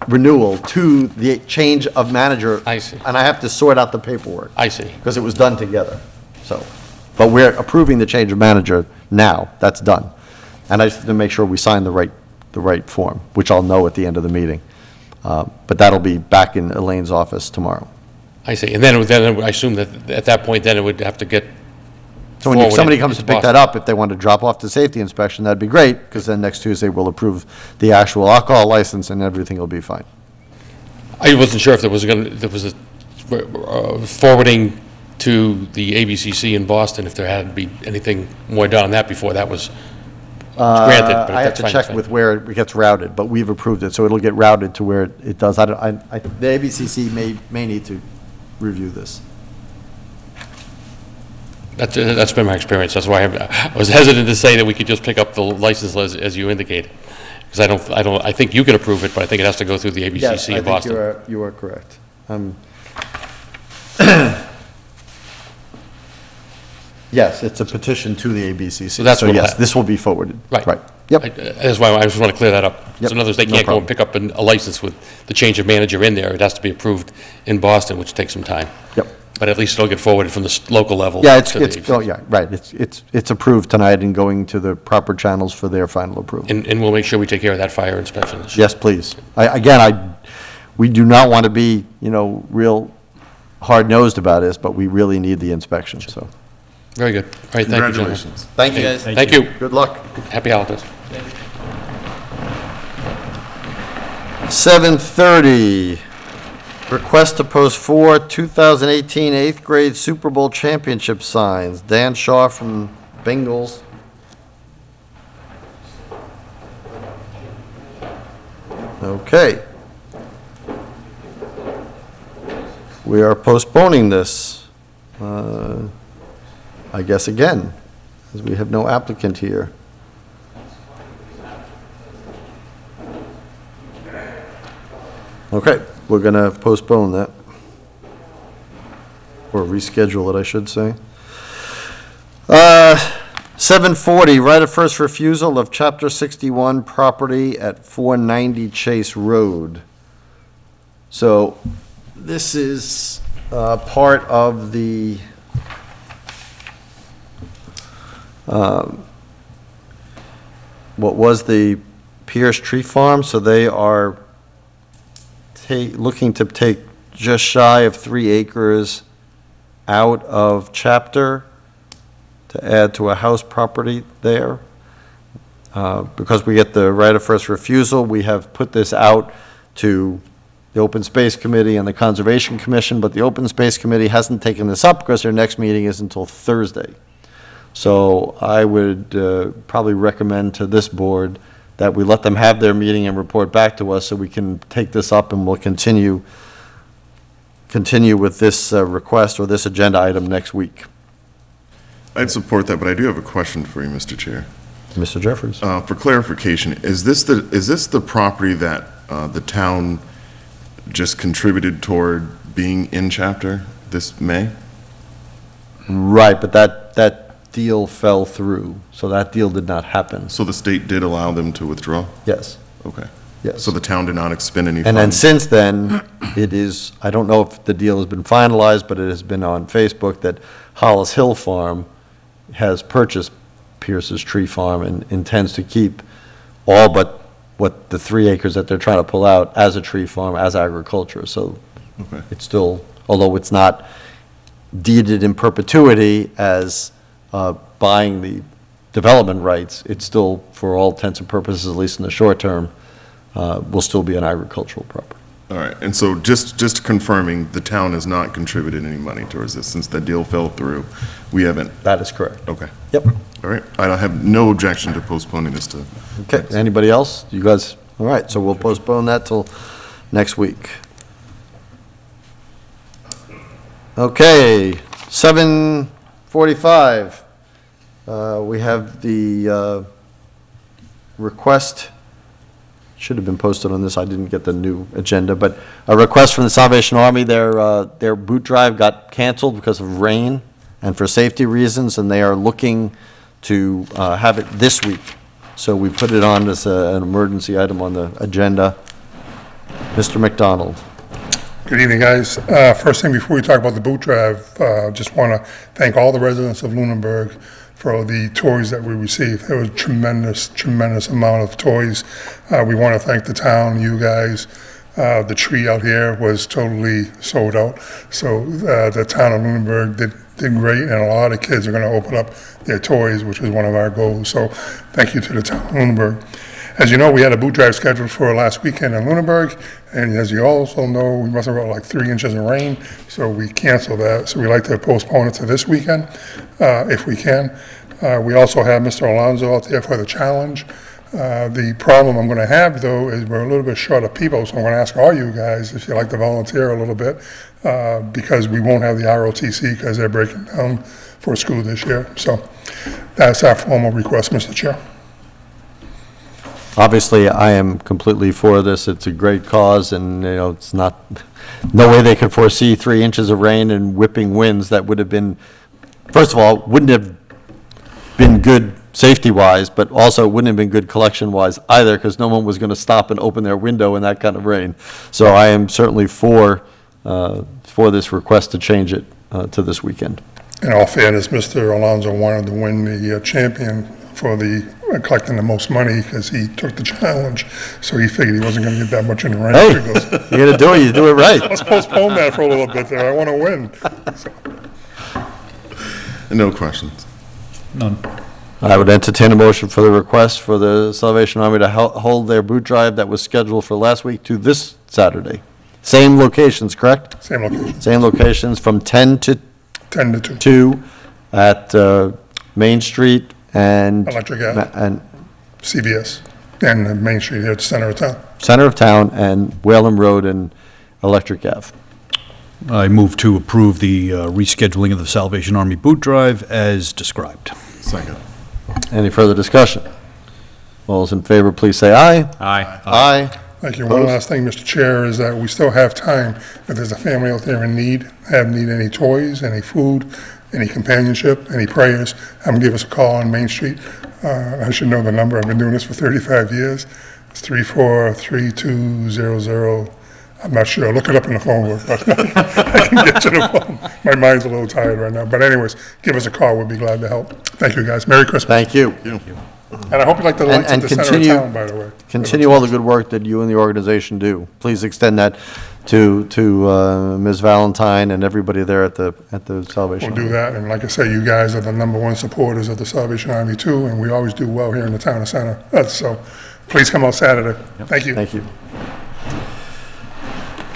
renewal to the change of manager. I see. And I have to sort out the paperwork. I see. Because it was done together, so. But we're approving the change of manager now, that's done. And I just have to make sure we sign the right form, which I'll know at the end of the meeting. But that'll be back in Elaine's office tomorrow. I see. And then I assume that at that point, then it would have to get So when forwarded somebody comes to into pick that up, if they want to drop off the safety inspection, that'd be great, because then next Tuesday we'll approve the actual alcohol license and everything will be fine. I wasn't sure if there was a forwarding to the ABCC in Boston, if there had to be anything more done on that before that was granted. But I have that's to fine, check fine. with where it gets routed, but we've approved it, so it'll get routed to where it does. The ABCC may need to review this. That's been my experience. That's why I was hesitant to say that we could just pick up the license as you indicated. Because I think you can approve it, but I think it has to go through the ABCC in Boston. Yes, I think you are correct. Yes, it's a petition to the ABCC. So that's what yes, will this will be forwarded. Right. Yep. That's why I just want to clear that up. Yep, So in other words, they no can't go problem. and pick up a license with the change of manager in there. It has to be approved in Boston, which takes some time. Yep. But at least it'll get forwarded from the local level. Yeah, to the ABCC. yeah, right. It's approved tonight and going to the proper channels for their final approval. And we'll make sure we take care of that fire inspection this year. Yes, please. We do not want to be, real hard-nosed about this, but we really need the inspection, so. Very good. All right, thank you, gentlemen. Congratulations. Thank you. guys. Thank you. Good luck. Happy holidays. 7:30, request to post 4 2018 8th grade Super Bowl championship signs. Dan Shaw from Bengals. Okay. We are postponing this, I guess again, as we have no applicant here. Okay, we're going to postpone that. Or reschedule it, I should say. 7:40, right of first refusal of Chapter 61 property at 490 Chase Road. So this is part of the what was the Pierce Tree Farm, so they are looking to take just shy of 3 acres out of chapter to add to a house property there. Because we get the right of first refusal, we have put this out to the Open Space Committee and the Conservation Commission, but the Open Space Committee hasn't taken this up because their next meeting is until Thursday. So I would probably recommend to this board that we let them have their meeting and report back to us so we can take this up, and we'll continue with this request or this agenda item next week. I'd support that, but I do have a question for you, Mr. Chair. Mr. Jeffers? For clarification, is this the property that the town just contributed toward being in chapter this May? Right, but that deal fell through, so that deal did not happen. So the state did allow them to withdraw? Yes, Okay. yes. So the town did not expend any funds? And then since then, it is, I don't know if the deal has been finalized, but it has been on Facebook that Hollis Hill Farm has purchased Pierce's Tree Farm and intends to keep all but what the 3 acres that they're trying to pull out as a tree farm, as agriculture. So Okay. it's still, although it's not deeded in perpetuity as buying the development rights, it's still, for all intents and purposes, at least in the short term, will still be an agricultural property. All right, and so just confirming, the town has not contributed any money towards this, since that deal fell through, we haven't, That is correct. okay. Yep. All right, I don't have no objection to postponing this to, Okay, anybody else? You guys, all right, so we'll postpone that till next week. Okay, 7:45. We have the request, should have been posted on this, I didn't get the new agenda, but a request from the Salvation Army, their boot drive got canceled because of rain and for safety reasons, and they are looking to have it this week. So we put it on as an emergency item on the agenda. Mr. McDonald. Good evening, guys. First thing, before we talk about the boot drive, just want to thank all the residents of Lunenburg for the toys that we received. There was tremendous amount of toys. We want to thank the town, you guys, The tree out here was totally sold out. So the town of Lunenburg did great, and a lot of kids are going to open up their toys, which is one of our goals. So thank you to the town of Lunenburg. As you know, we had a boot drive scheduled for last weekend in Lunenburg, and as you also know, we must have got like 3 inches of rain, so we canceled that. So we like to postpone it to this weekend, if we can. We also have Mr. Alonso out there for the challenge. The problem I'm going to have, though, is we're a little bit short of people, so I'm going to ask all you guys if you'd like to volunteer a little bit, because we won't have the ROTC because they're breaking down for school this year. So that's our formal request, Mr. Chair. Obviously, I am completely for this. It's a great cause, and, you know, it's not, no way they could foresee 3 inches of rain and whipping winds. That would have been, first of all, wouldn't have been good safety-wise, but also wouldn't have been good collection-wise either, because no one was going to stop and open their window in that kind of rain. So I am certainly for this request to change it to this weekend. In all fairness, Mr. Alonso wanted to win the champion for the collecting the most money because he took the challenge, so he figured he wasn't going to get that much in the rain. Hey, He goes, you're going to do it, you do it right. let's postpone that for a little bit there. I want to win. So, No questions. None. I would entertain a motion for the request for the Salvation Army to hold their boot drive that was scheduled for last week to this Saturday. Same locations, correct? same location, Same locations from 10 to 10 to 2. 2 at Main Street and Electric Ave. and CVS and Main Street here at the center of town. center of town and Whalen Road and Electric Ave. I move to approve the rescheduling of the Salvation Army boot drive as described. Second. Any further discussion? All those in favor, please say aye. Aye. Aye. Thank you. One Opposed? last thing, Mr. Chair, is that we still have time. If there's a family out there in need any toys, any food, any companionship, any prayers, have them give us a call on Main Street. I should know the number. I've been doing this for 35 years. It's 343200. I'm not sure. Look it up in the phone book, but I can get you the phone. My mind's a little tired right now. But anyways, give us a call. We'll be glad to help. Thank you, guys. Merry Christmas. Thank you. And I hope you like the lights at And the center of continue, town, by the way. continue all the good work that you and the organization do. Please extend that to Ms. Valentine and everybody there at the Salvation We'll do Army. that, and like I say, you guys are the #1 supporters of the Salvation Army too, and we always do well here in the town of Center. So, please come out Saturday. Thank you. Thank you.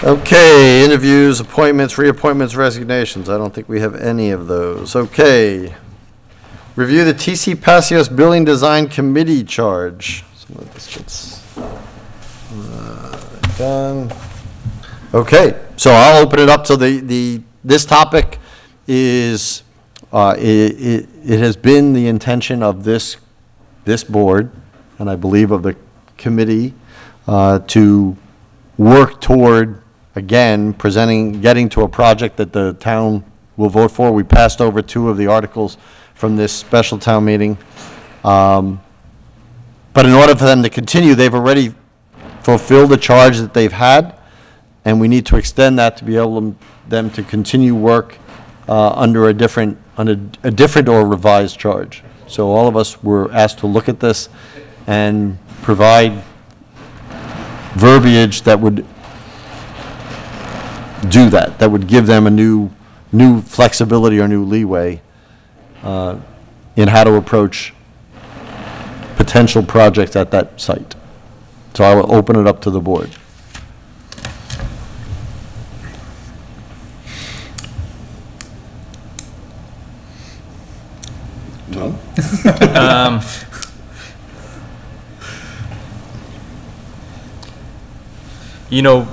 Okay, interviews, appointments, reappointments, resignations. I don't think we have any of those. Okay. Review the TC Passios Building Design Committee charge. Some of this gets done. Okay, so I'll open it up. So this topic is, it has been the intention of this board, and I believe of the committee, to work toward, again, getting to a project that the town will vote for. We passed over 2 of the articles from this special town meeting. But in order for them to continue, they've already fulfilled the charge that they've had, and we need to extend that to be able them to continue work under a different or revised charge. So all of us were asked to look at this and provide verbiage that would do that would give them a new flexibility or new leeway in how to approach potential projects at that site. So I will open it up to the board. You know,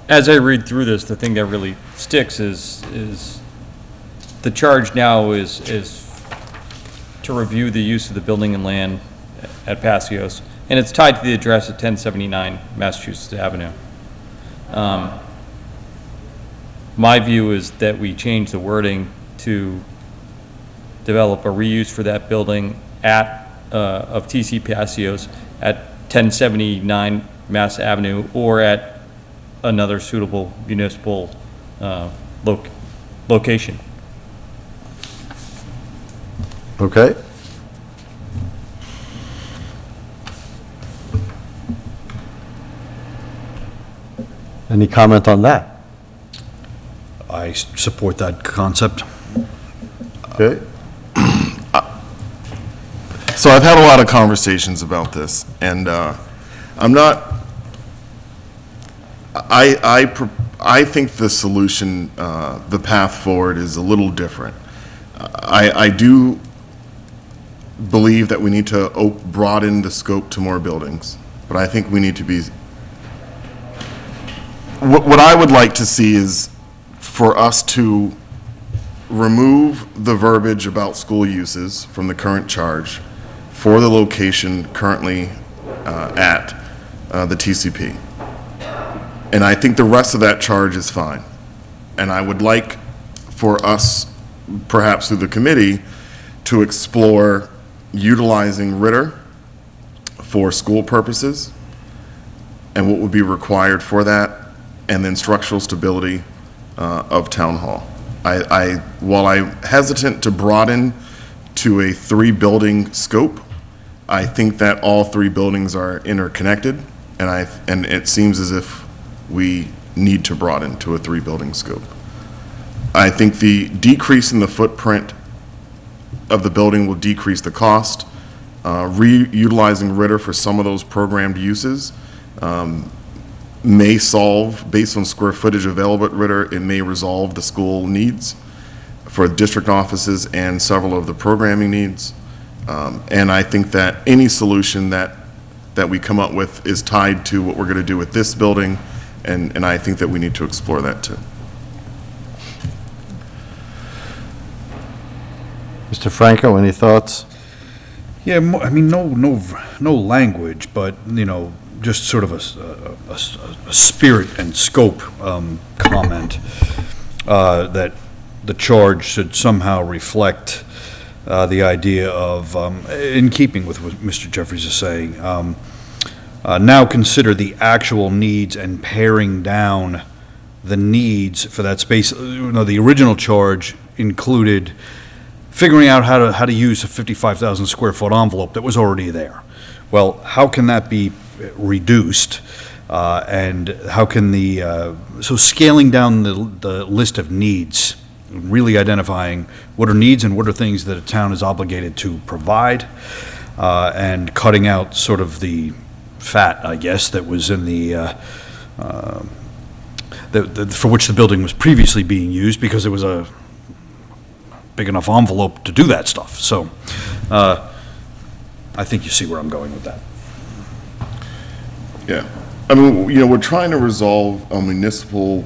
as I read through this, the thing that really sticks is the charge now is to review the use of the building and land at Passios, and it's tied to the address at 1079 Massachusetts Avenue. My view is that we change the wording to develop a reuse for that building of TC Passios at 1079 Mass Avenue or at another suitable municipal location. Okay? Any comment on that? I support that concept. Okay. So I've had a lot of conversations about this, and I'm not, I think the solution, the path forward is a little different. I do believe that we need to broaden the scope to more buildings, but I think we need to be, what I would like to see is for us to remove the verbiage about school uses from the current charge for the location currently at the TCP. And I think the rest of that charge is fine. And I would like for us, perhaps through the committee, to explore utilizing Ritter for school purposes and what would be required for that, and then structural stability of town hall. While I'm hesitant to broaden to a 3-building scope, I think that all 3 buildings are interconnected, and it seems as if we need to broaden to a 3-building scope. I think the decrease in the footprint of the building will decrease the cost. Reutilizing Ritter for some of those programmed uses may solve, based on square footage available at Ritter, it may resolve the school needs for district offices and several of the programming needs. And I think that any solution that we come up with is tied to what we're going to do with this building, and I think that we need to explore that too. Mr. Franco, any thoughts? Yeah, I mean, no language, but, just sort of a spirit and scope comment that the charge should somehow reflect the idea of, in keeping with what Mr. Jeffries is saying, now consider the actual needs and paring down the needs for that space. The original charge included figuring out how to use a 55,000 square foot envelope that was already there. Well, how can that be reduced? And how can so scaling down the list of needs, really identifying what are needs and what are things that a town is obligated to provide, and cutting out sort of the fat, I guess, that was in for which the building was previously being used, because it was a big enough envelope to do that stuff. So I think you see where I'm going with that. Yeah. I mean, we're trying to resolve a municipal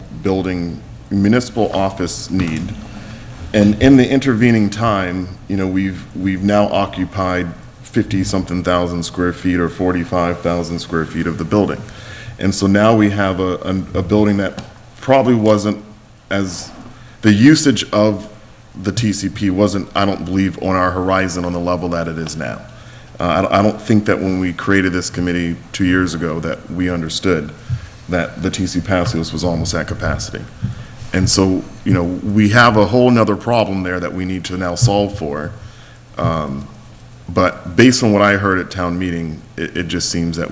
office need. And in the intervening time, we've now occupied 50-something thousand square feet or 45,000 square feet of the building. And so now we have a building that probably wasn't the usage of the TCP wasn't, I don't believe, on our horizon on the level that it is now. I don't think that when we created this committee 2 years ago that we understood that the TC Passios was almost at capacity. And so, we have a whole nother problem there that we need to now solve for. But based on what I heard at town meeting, it just seems that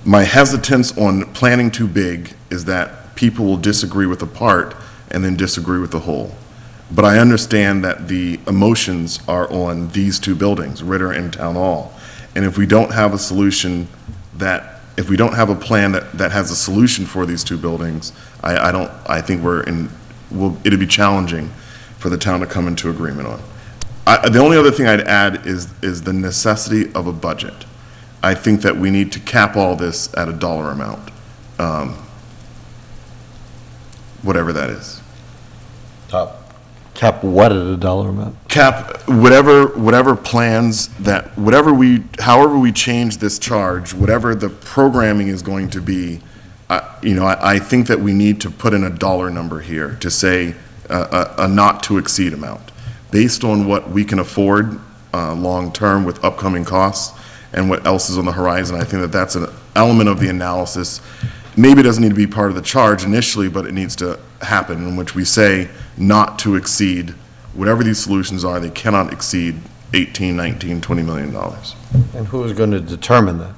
my hesitance on planning too big is that people will disagree with the part and then disagree with the whole. But I understand that the emotions are on these 2 buildings, Ritter and Town Hall. And if we don't have a solution if we don't have a plan that has a solution for these 2 buildings, I think it'd be challenging for the town to come into agreement on. The only other thing I'd add is the necessity of a budget. I think that we need to cap all this at a dollar amount, whatever that is. Cap what at a dollar amount? Cap whatever plans however we change this charge, whatever the programming is going to be, I think that we need to put in a dollar number here to say a not to exceed amount based on what we can afford long-term with upcoming costs and what else is on the horizon. I think that that's an element of the analysis. Maybe it doesn't need to be part of the charge initially, but it needs to happen, in which we say not to exceed, whatever these solutions are, they cannot exceed $18, $19, $20 million. And who is going to determine that?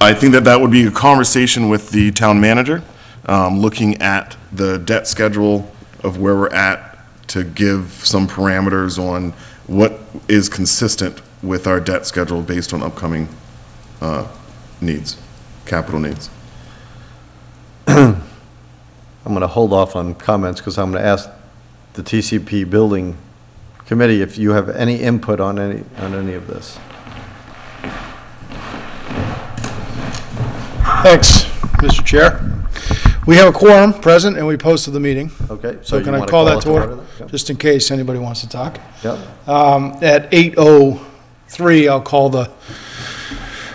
I think that would be a conversation with the town manager looking at the debt schedule of where we're at to give some parameters on what is consistent with our debt schedule based on upcoming needs, capital needs. I'm going to hold off on comments because I'm going to ask the TCP Building Committee if you have any input on any of this. Thanks, Mr. Chair. We have a quorum present, and we posted the meeting. Okay. So you can I wanna call that it to order? then? Just in case anybody wants to talk. Yep. At 8:03, I'll call the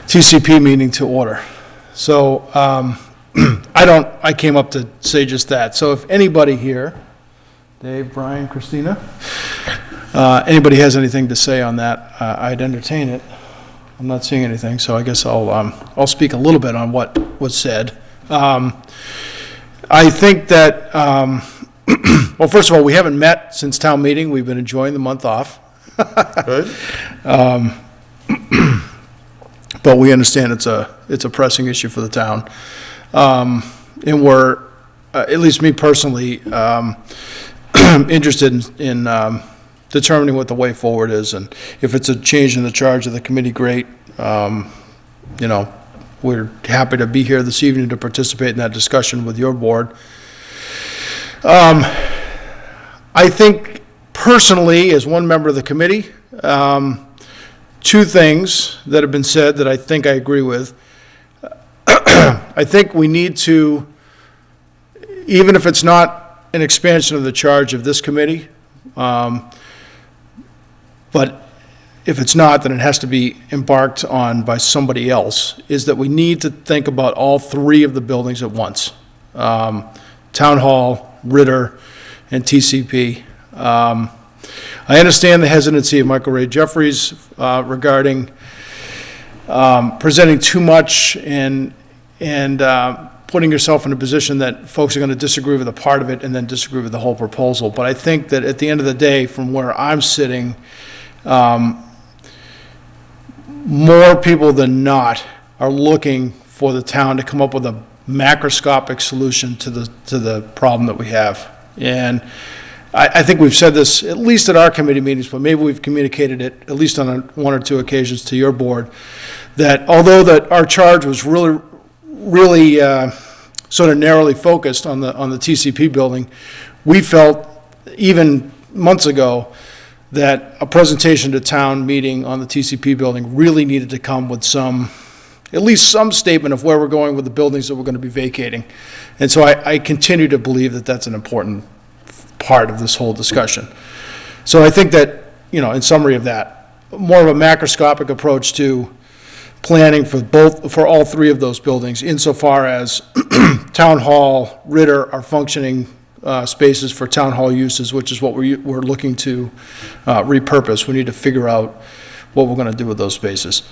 TCP meeting to order. So I came up to say just that. So if anybody here, Dave, Brian, Christina, anybody has anything to say on that, I'd entertain it. I'm not seeing anything, so I guess I'll speak a little bit on what was said. I think that, well, first of all, we haven't met since town meeting. We've been enjoying the month off. Good. But we understand it's a pressing issue for the town. And we're, at least me personally, interested in determining what the way forward is. And if it's a change in the charge of the committee, great. You know, we're happy to be here this evening to participate in that discussion with your board. I think personally, as one member of the committee, two things that have been said that I think I agree with. I think we need to, even if it's not an expansion of the charge of this committee, but if it's not, then it has to be embarked on by somebody else, is that we need to think about all three of the buildings at once. Town Hall, Ritter, and TCP. I understand the hesitancy of Michael Ray Jeffries regarding presenting too much and putting yourself in a position that folks are going to disagree with a part of it and then disagree with the whole proposal. But I think that at the end of the day, from where I'm sitting, more people than not are looking for the town to come up with a macroscopic solution to the problem that we have. And I think we've said this, at least at our committee meetings, but maybe we've communicated it, at least on one or two occasions to your board, that although that our charge was really sort of narrowly focused on the TCP building, we felt even months ago that a presentation to town meeting on the TCP building really needed to come with at least some statement of where we're going with the buildings that we're going to be vacating. And so I continue to believe that that's an important part of this whole discussion. So I think that, you know, in summary of that, more of a macroscopic approach to planning for all three of those buildings, insofar as Town Hall, Ritter are functioning spaces for town hall uses, which is what we're looking to repurpose. We need to figure out what we're going to do with those spaces.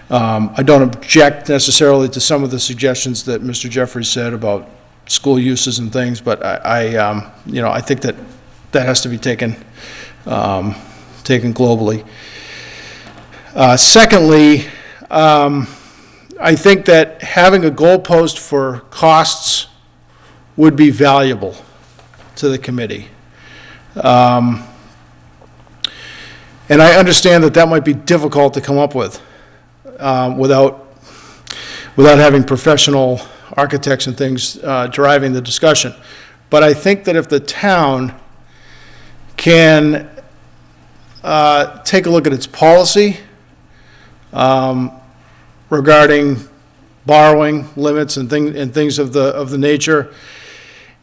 I don't object necessarily to some of the suggestions that Mr. Jeffries said about school uses and things, but I think that has to be taken globally. Secondly, I think that having a goalpost for costs would be valuable to the committee. And I understand that might be difficult to come up with without having professional architects and things driving the discussion. But I think that if the town can take a look at its policy regarding borrowing limits and things of the nature,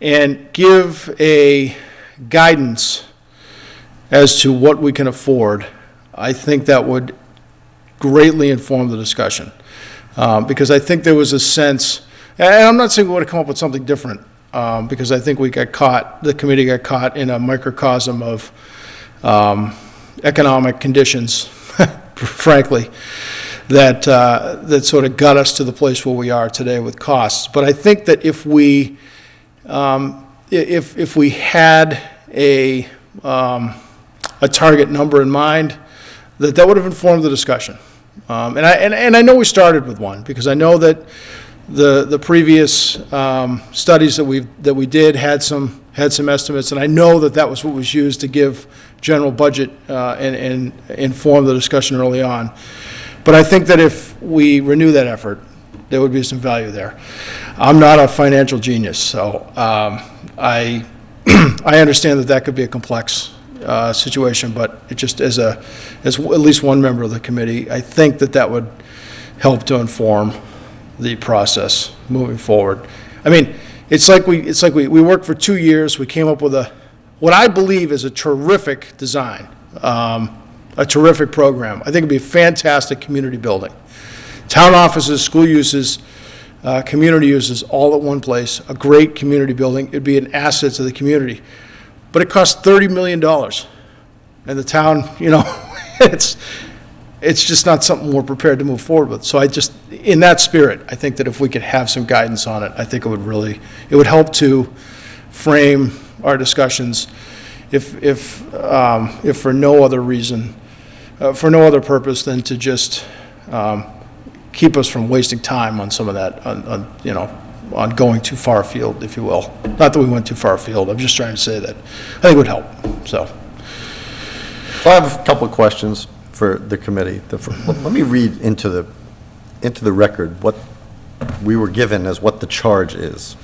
and give a guidance as to what we can afford, I think that would greatly inform the discussion. Because I think there was a sense, and I'm not saying we want to come up with something different, because I think the committee got caught in a microcosm of economic conditions, frankly, that sort of got us to the place where we are today with costs. But I think that if we had a target number in mind, that would have informed the discussion. And I know we started with one, because I know that the previous studies that we did had some estimates, and I know that was what was used to give general budget and inform the discussion early on. But I think that if we renew that effort, there would be some value there. I'm not a financial genius, so I understand that could be a complex situation, but it just as at least one member of the committee, I think that would help to inform the process moving forward. I mean, it's like we worked for 2 years. We came up with what I believe is a terrific design, a terrific program. I think it'd be a fantastic community building. Town offices, school uses, community uses, all at one place, a great community building. It'd be an asset to the community. But it costs $30 million. And the town, it's just not something we're prepared to move forward with. So in that spirit, I think that if we could have some guidance on it, I think it would help to frame our discussions if for no other reason, for no other purpose than to just keep us from wasting time on some of that, on going too far afield, if you will. Not that we went too far afield, I'm just trying to say that I think it would help, so. So I have a couple of questions for the committee. Let me read into the record what we were given as what the charge is.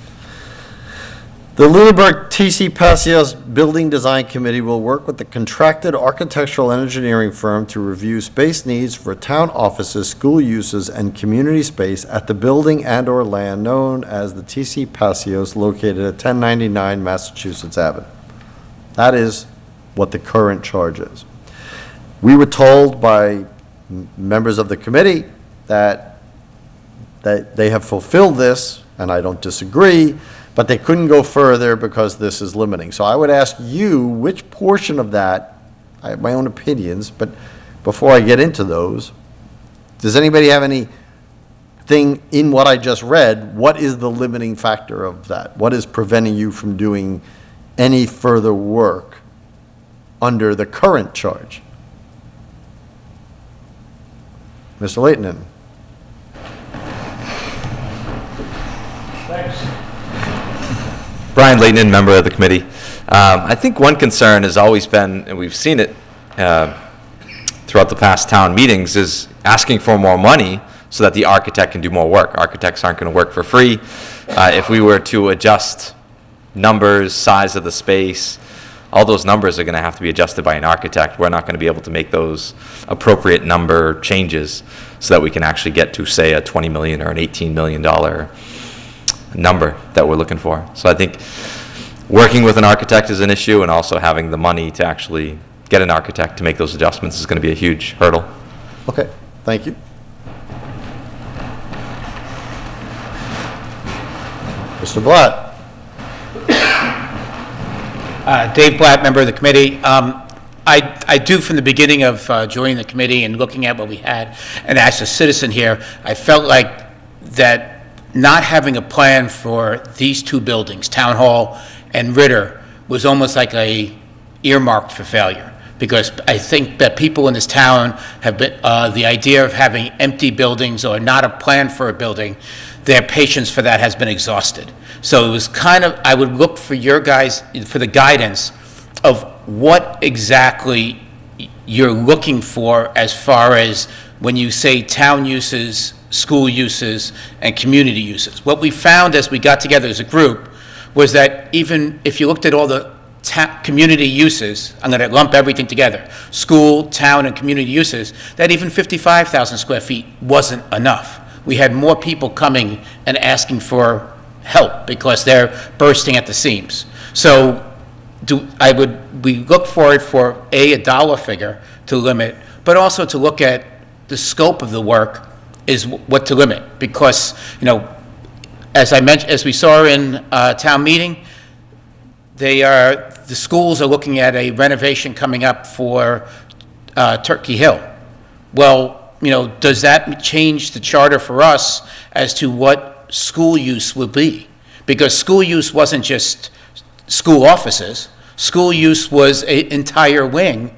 The Lunenburg T.C. Passios Building Design Committee will work with the contracted architectural and engineering firm to review space needs for town offices, school uses, and community space at the building and/or land known as the T.C. Passios located at 1099 Massachusetts Avenue. That is what the current charge is. We were told by members of the committee that they have fulfilled this, and I don't disagree, but they couldn't go further because this is limiting. So I would ask you, which portion of that, I have my own opinions, but before I get into those, does anybody have anything in what I just read? What is the limiting factor of that? What is preventing you from doing any further work under the current charge? Mr. Leighton. Brian Leighton, member of the committee. I think one concern has always been, and we've seen it throughout the past town meetings, is asking for more money so that the architect can do more work. Architects aren't going to work for free. If we were to adjust numbers, size of the space, all those numbers are going to have to be adjusted by an architect. We're not going to be able to make those appropriate number changes so that we can actually get to, say, a $20 million or an $18 million number that we're looking for. So I think working with an architect is an issue, and also having the money to actually get an architect to make those adjustments is going to be a huge hurdle. Okay, thank you. Mr. Blatt. Dave Blatt, member of the committee. I do, from the beginning of joining the committee and looking at what we had, and as a citizen here, I felt like that not having a plan for these two buildings, Town Hall and Ritter, was almost like earmarked for failure. Because I think that people in this town have been, the idea of having empty buildings or not a plan for a building, their patience for that has been exhausted. So it was kind of, I would look for your guys, for the guidance of what exactly you're looking for as far as when you say town uses, school uses, and community uses. What we found as we got together as a group was that even if you looked at all the community uses, I'm going to lump everything together, school, town, and community uses, that even 55,000 square feet wasn't enough. We had more people coming and asking for help because they're bursting at the seams. So we look for it for a dollar figure to limit, but also to look at the scope of the work is what to limit, because, as I mentioned, as we saw in town meeting, the schools are looking at a renovation coming up for Turkey Hill. Well, does that change the charter for us as to what school use will be? Because school use wasn't just school offices. School use was an entire wing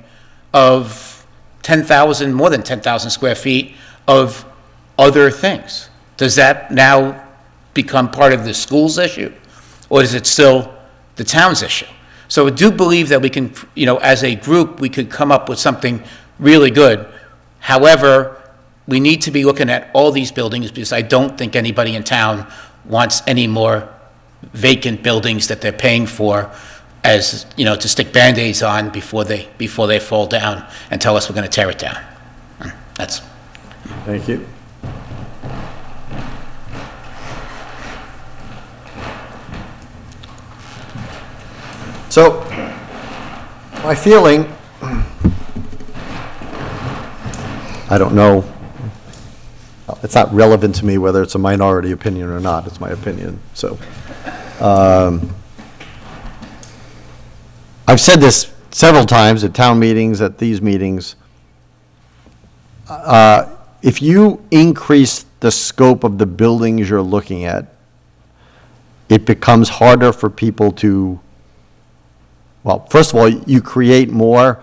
of more than 10,000 square feet of other things. Does that now become part of the school's issue? Or is it still the town's issue? So I do believe that we can, as a group, we could come up with something really good. However, we need to be looking at all these buildings because I don't think anybody in town wants any more vacant buildings that they're paying for as, to stick Band-Aids on before they fall down and tell us we're going to tear it down. That's. Thank you. So, my feeling, I don't know, it's not relevant to me whether it's a minority opinion or not, it's my opinion, so. I've said this several times at town meetings, at these meetings. If you increase the scope of the buildings you're looking at, it becomes harder for people to, well, first of all, you create more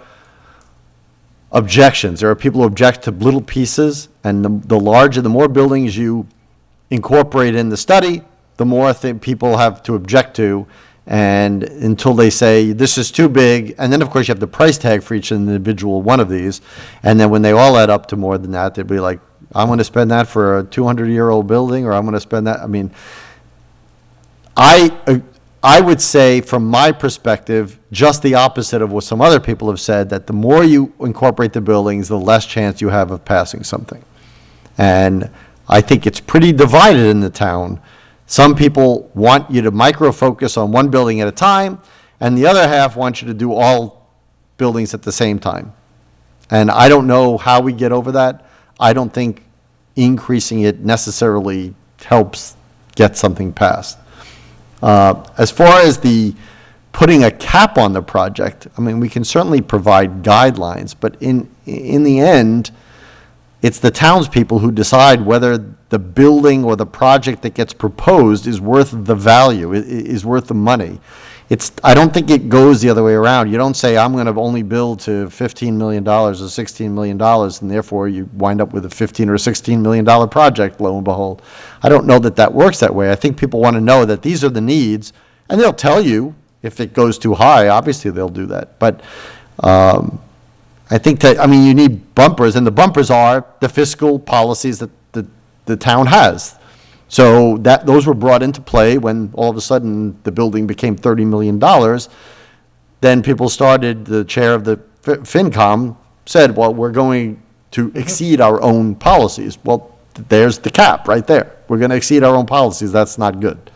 objections. There are people who object to little pieces, and the larger, the more buildings you incorporate in the study, the more people have to object to, and until they say, this is too big, and then of course you have the price tag for each individual one of these, and then when they all add up to more than that, they'd be like, I'm going to spend that for a 200-year-old building, or I'm going to spend that, I mean, I would say, from my perspective, just the opposite of what some other people have said, that the more you incorporate the buildings, the less chance you have of passing something. And I think it's pretty divided in the town. Some people want you to micro-focus on one building at a time, and the other half want you to do all buildings at the same time. And I don't know how we get over that. I don't think increasing it necessarily helps get something passed. As far as the putting a cap on the project, I mean, we can certainly provide guidelines, but in the end, it's the townspeople who decide whether the building or the project that gets proposed is worth the value, is worth the money. I don't think it goes the other way around. You don't say, I'm going to only build to $15 million or $16 million, and therefore you wind up with a $15 or $16 million project, lo and behold. I don't know that that works that way. I think people want to know that these are the needs, and they'll tell you if it goes too high. Obviously, they'll do that. But I think that, I mean, you need bumpers, and the bumpers are the fiscal policies that the town has. So those were brought into play when all of a sudden the building became $30 million. Then people started, the chair of the FinCom said, well, we're going to exceed our own policies. Well, there's the cap right there. We're going to exceed our own policies. That's not good.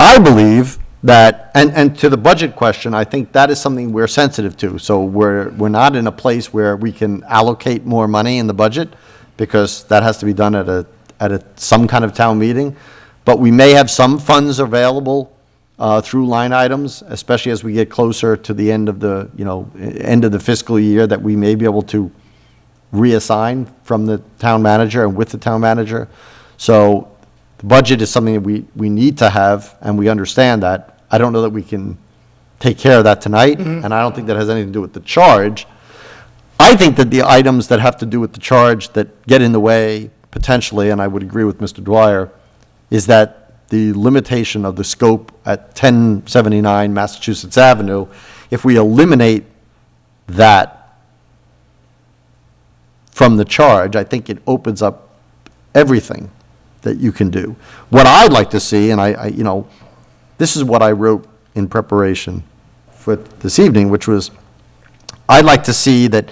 I believe that, and to the budget question, I think that is something we're sensitive to. So we're not in a place where we can allocate more money in the budget, because that has to be done at some kind of town meeting. But we may have some funds available through line items, especially as we get closer to the end of the fiscal year, that we may be able to reassign from the town manager and with the town manager. So the budget is something that we need to have, and we understand that. I don't know that we can take care of that tonight, and I don't think that has anything to do with the charge. I think that the items that have to do with the charge that get in the way, potentially, and I would agree with Mr. Dwyer, is that the limitation of the scope at 1079 Massachusetts Avenue, if we eliminate that from the charge, I think it opens up everything that you can do. What I'd like to see, and this is what I wrote in preparation for this evening, which was, I'd like to see that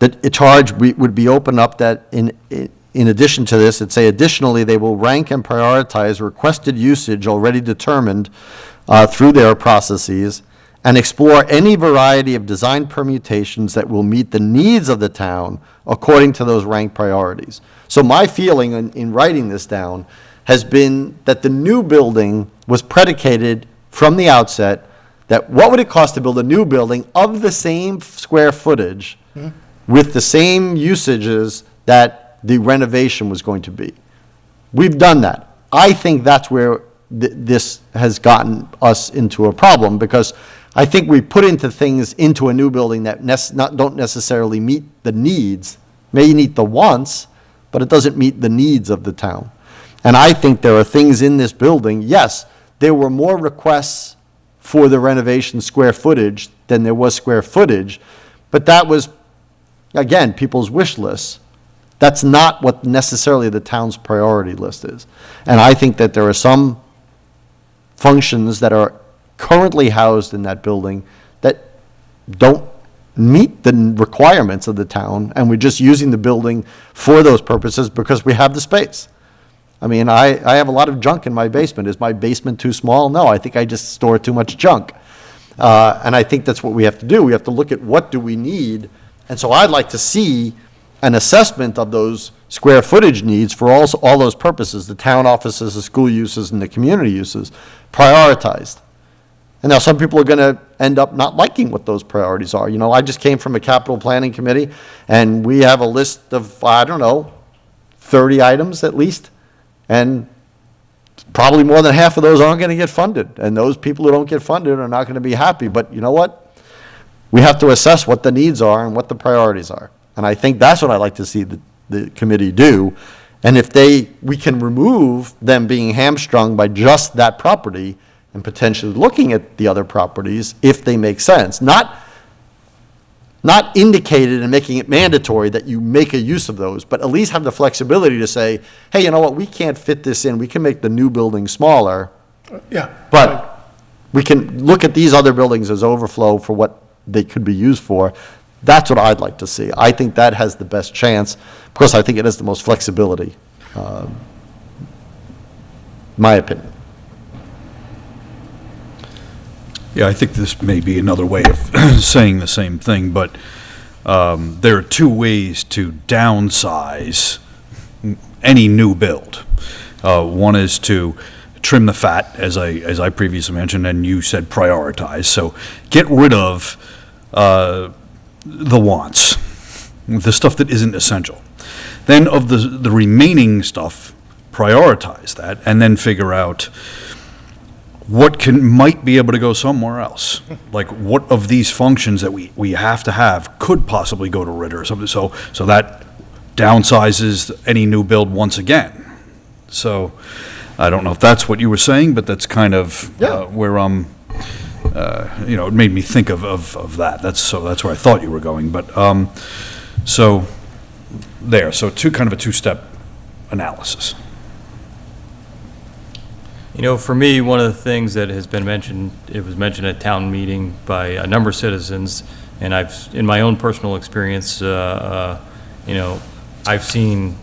a charge would be opened up that in addition to this, it'd say, additionally, they will rank and prioritize requested usage already determined through their processes, and explore any variety of design permutations that will meet the needs of the town according to those ranked priorities. So my feeling in writing this down has been that the new building was predicated from the outset that what would it cost to build a new building of the same square footage with the same usages that the renovation was going to be. We've done that. I think that's where this has gotten us into a problem, because I think we put into things into a new building that don't necessarily meet the needs, may meet the wants, but it doesn't meet the needs of the town. And I think there are things in this building, yes, there were more requests for the renovation square footage than there was square footage, but that was, again, people's wish lists. That's not what necessarily the town's priority list is. And I think that there are some functions that are currently housed in that building that don't meet the requirements of the town, and we're just using the building for those purposes because we have the space. I mean, I have a lot of junk in my basement. Is my basement too small? No, I think I just store too much junk. And I think that's what we have to do. We have to look at what do we need. And so I'd like to see an assessment of those square footage needs for all those purposes, the town offices, the school uses, and the community uses, prioritized. And now some people are going to end up not liking what those priorities are. You know, I just came from a capital planning committee, and we have a list of, 30 items at least. And probably more than half of those aren't going to get funded. And those people who don't get funded are not going to be happy. But you know what? We have to assess what the needs are and what the priorities are. And I think that's what I'd like to see the committee do. And if we can remove them being hamstrung by just that property and potentially looking at the other properties if they make sense. Not indicated and making it mandatory that you make a use of those, but at least have the flexibility to say, hey, you know what, we can't fit this in. We can make the new building smaller. Yeah. But we can look at these other buildings as overflow for what they could be used for. That's what I'd like to see. I think that has the best chance. Of course, I think it has the most flexibility. My opinion. Yeah, I think this may be another way of saying the same thing, but there are two ways to downsize any new build. One is to trim the fat, as I previously mentioned, and you said prioritize. So get rid of the wants, the stuff that isn't essential. Then of the remaining stuff, prioritize that, and then figure out what might be able to go somewhere else. Like, what of these functions that we have to have could possibly go to Ritter or something. So that downsizes any new build once again. So I don't know if that's what you were saying, but that's kind of where I'm. It made me think of that. That's where I thought you were going. But so kind of a two-step analysis. You know, for me, one of the things that has been mentioned, it was mentioned at town meeting by a number of citizens, and in my own personal experience, I've seen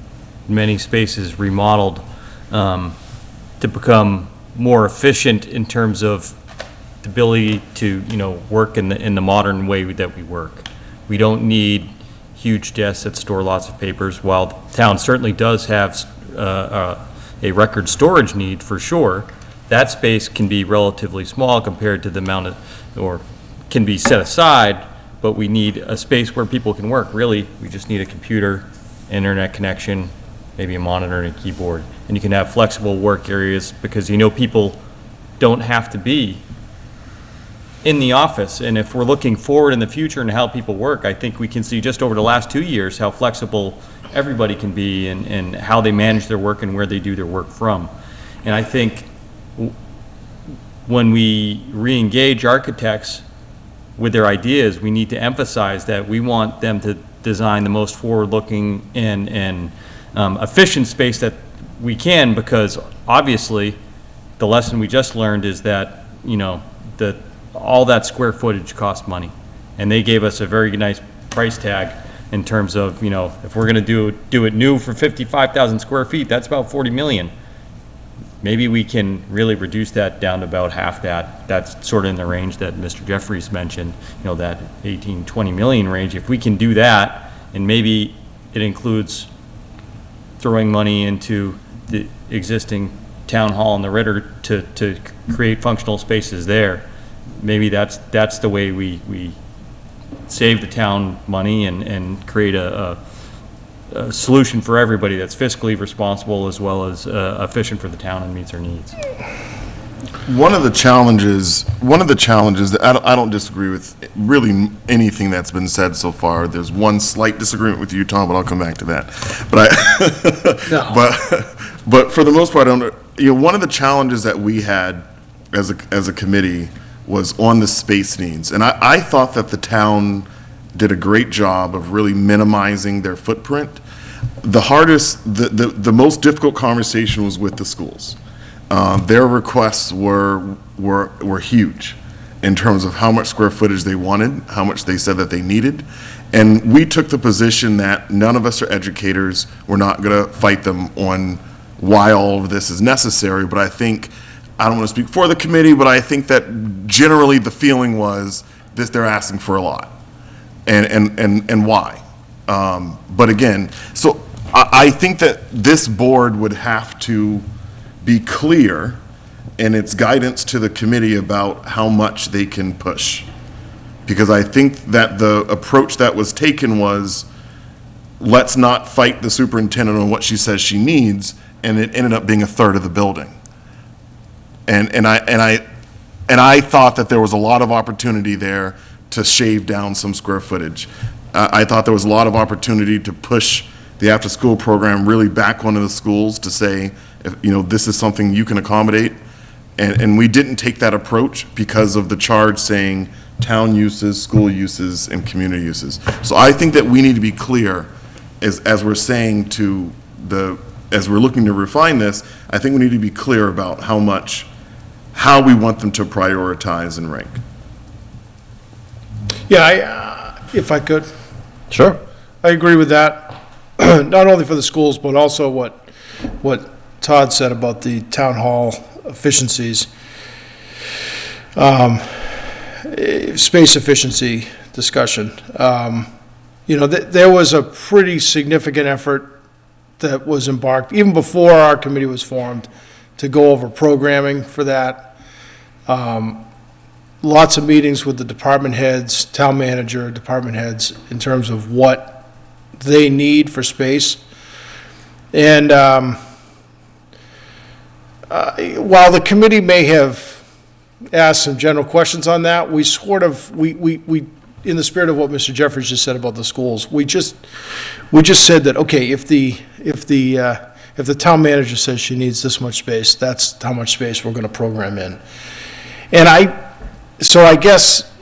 many spaces remodeled to become more efficient in terms of the ability to, work in the modern way that we work. We don't need huge desks that store lots of papers. While the town certainly does have a record storage need for sure, that space can be relatively small compared to the amount or can be set aside, but we need a space where people can work. Really, we just need a computer, internet connection, maybe a monitor and a keyboard. And you can have flexible work areas because people don't have to be in the office. And if we're looking forward in the future and how people work, I think we can see just over the last 2 years how flexible everybody can be and how they manage their work and where they do their work from. And I think when we re-engage architects with their ideas, we need to emphasize that we want them to design the most forward-looking and efficient space that we can, because obviously the lesson we just learned is that, all that square footage costs money. And they gave us a very nice price tag in terms of, if we're going to do it new for 55,000 square feet, that's about 40 million. Maybe we can really reduce that down to about half that. That's sort of in the range that Mr. Jeffries mentioned, that 18, 20 million range. If we can do that, and maybe it includes throwing money into the existing town hall and the Ritter to create functional spaces there, maybe that's the way we save the town money and create a solution for everybody that's fiscally responsible as well as efficient for the town and meets our needs. One of the challenges that I don't disagree with really anything that's been said so far. There's one slight disagreement with you, Tom, but I'll come back to that. But for the most part, one of the challenges that we had as a committee was on the space needs. And I thought that the town did a great job of really minimizing their footprint. The most difficult conversation was with the schools. Their requests were huge in terms of how much square footage they wanted, how much they said that they needed. And we took the position that none of us are educators. We're not going to fight them on why all of this is necessary. But I don't want to speak for the committee, but I think that generally the feeling was this, they're asking for a lot. And why? But again, so I think that this board would have to be clear in its guidance to the committee about how much they can push. Because I think that the approach that was taken was, let's not fight the superintendent on what she says she needs, and it ended up being a third of the building. And I thought that there was a lot of opportunity there to shave down some square footage. I thought there was a lot of opportunity to push the after-school program really back onto the schools to say, this is something you can accommodate. And we didn't take that approach because of the charge saying town uses, school uses, and community uses. So I think that we need to be clear as we're saying as we're looking to refine this, I think we need to be clear about how we want them to prioritize and rank. Yeah, if I could. Sure. I agree with that, not only for the schools, but also what Todd said about the town hall efficiencies, space efficiency discussion. There was a pretty significant effort that was embarked, even before our committee was formed, to go over programming for that. Lots of meetings with the department heads, town manager, department heads, in terms of what they need for space. And while the committee may have asked some general questions on that, we sort of, we in the spirit of what Mr. Jeffries just said about the schools, we just said that, okay, if the town manager says she needs this much space, that's how much space we're going to program in. And so I guess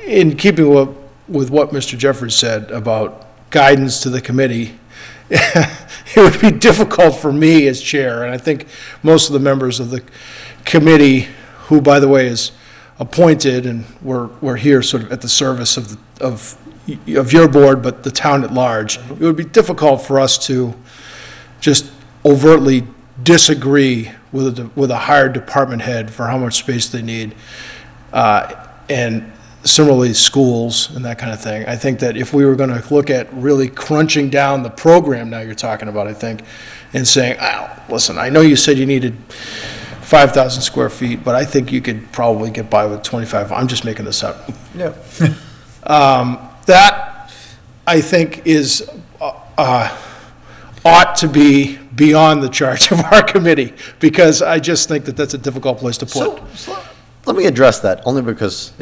in keeping with what Mr. Jeffries said about guidance to the committee, it would be difficult for me as chair, and I think most of the members of the committee, who, by the way, is appointed, and we're here sort of at the service of your board, but the town at large, it would be difficult for us to just overtly disagree with a hired department head for how much space they need, and similarly schools and that kind of thing. I think that if we were going to look at really crunching down the program now you're talking about, I think, and saying, listen, I know you said you needed 5,000 square feet, but I think you could probably get by with 25. I'm just making this up. Yeah. That, I think, is ought to be beyond the charge of our committee, because I just think that that's a difficult place to put. So let me address that, only because,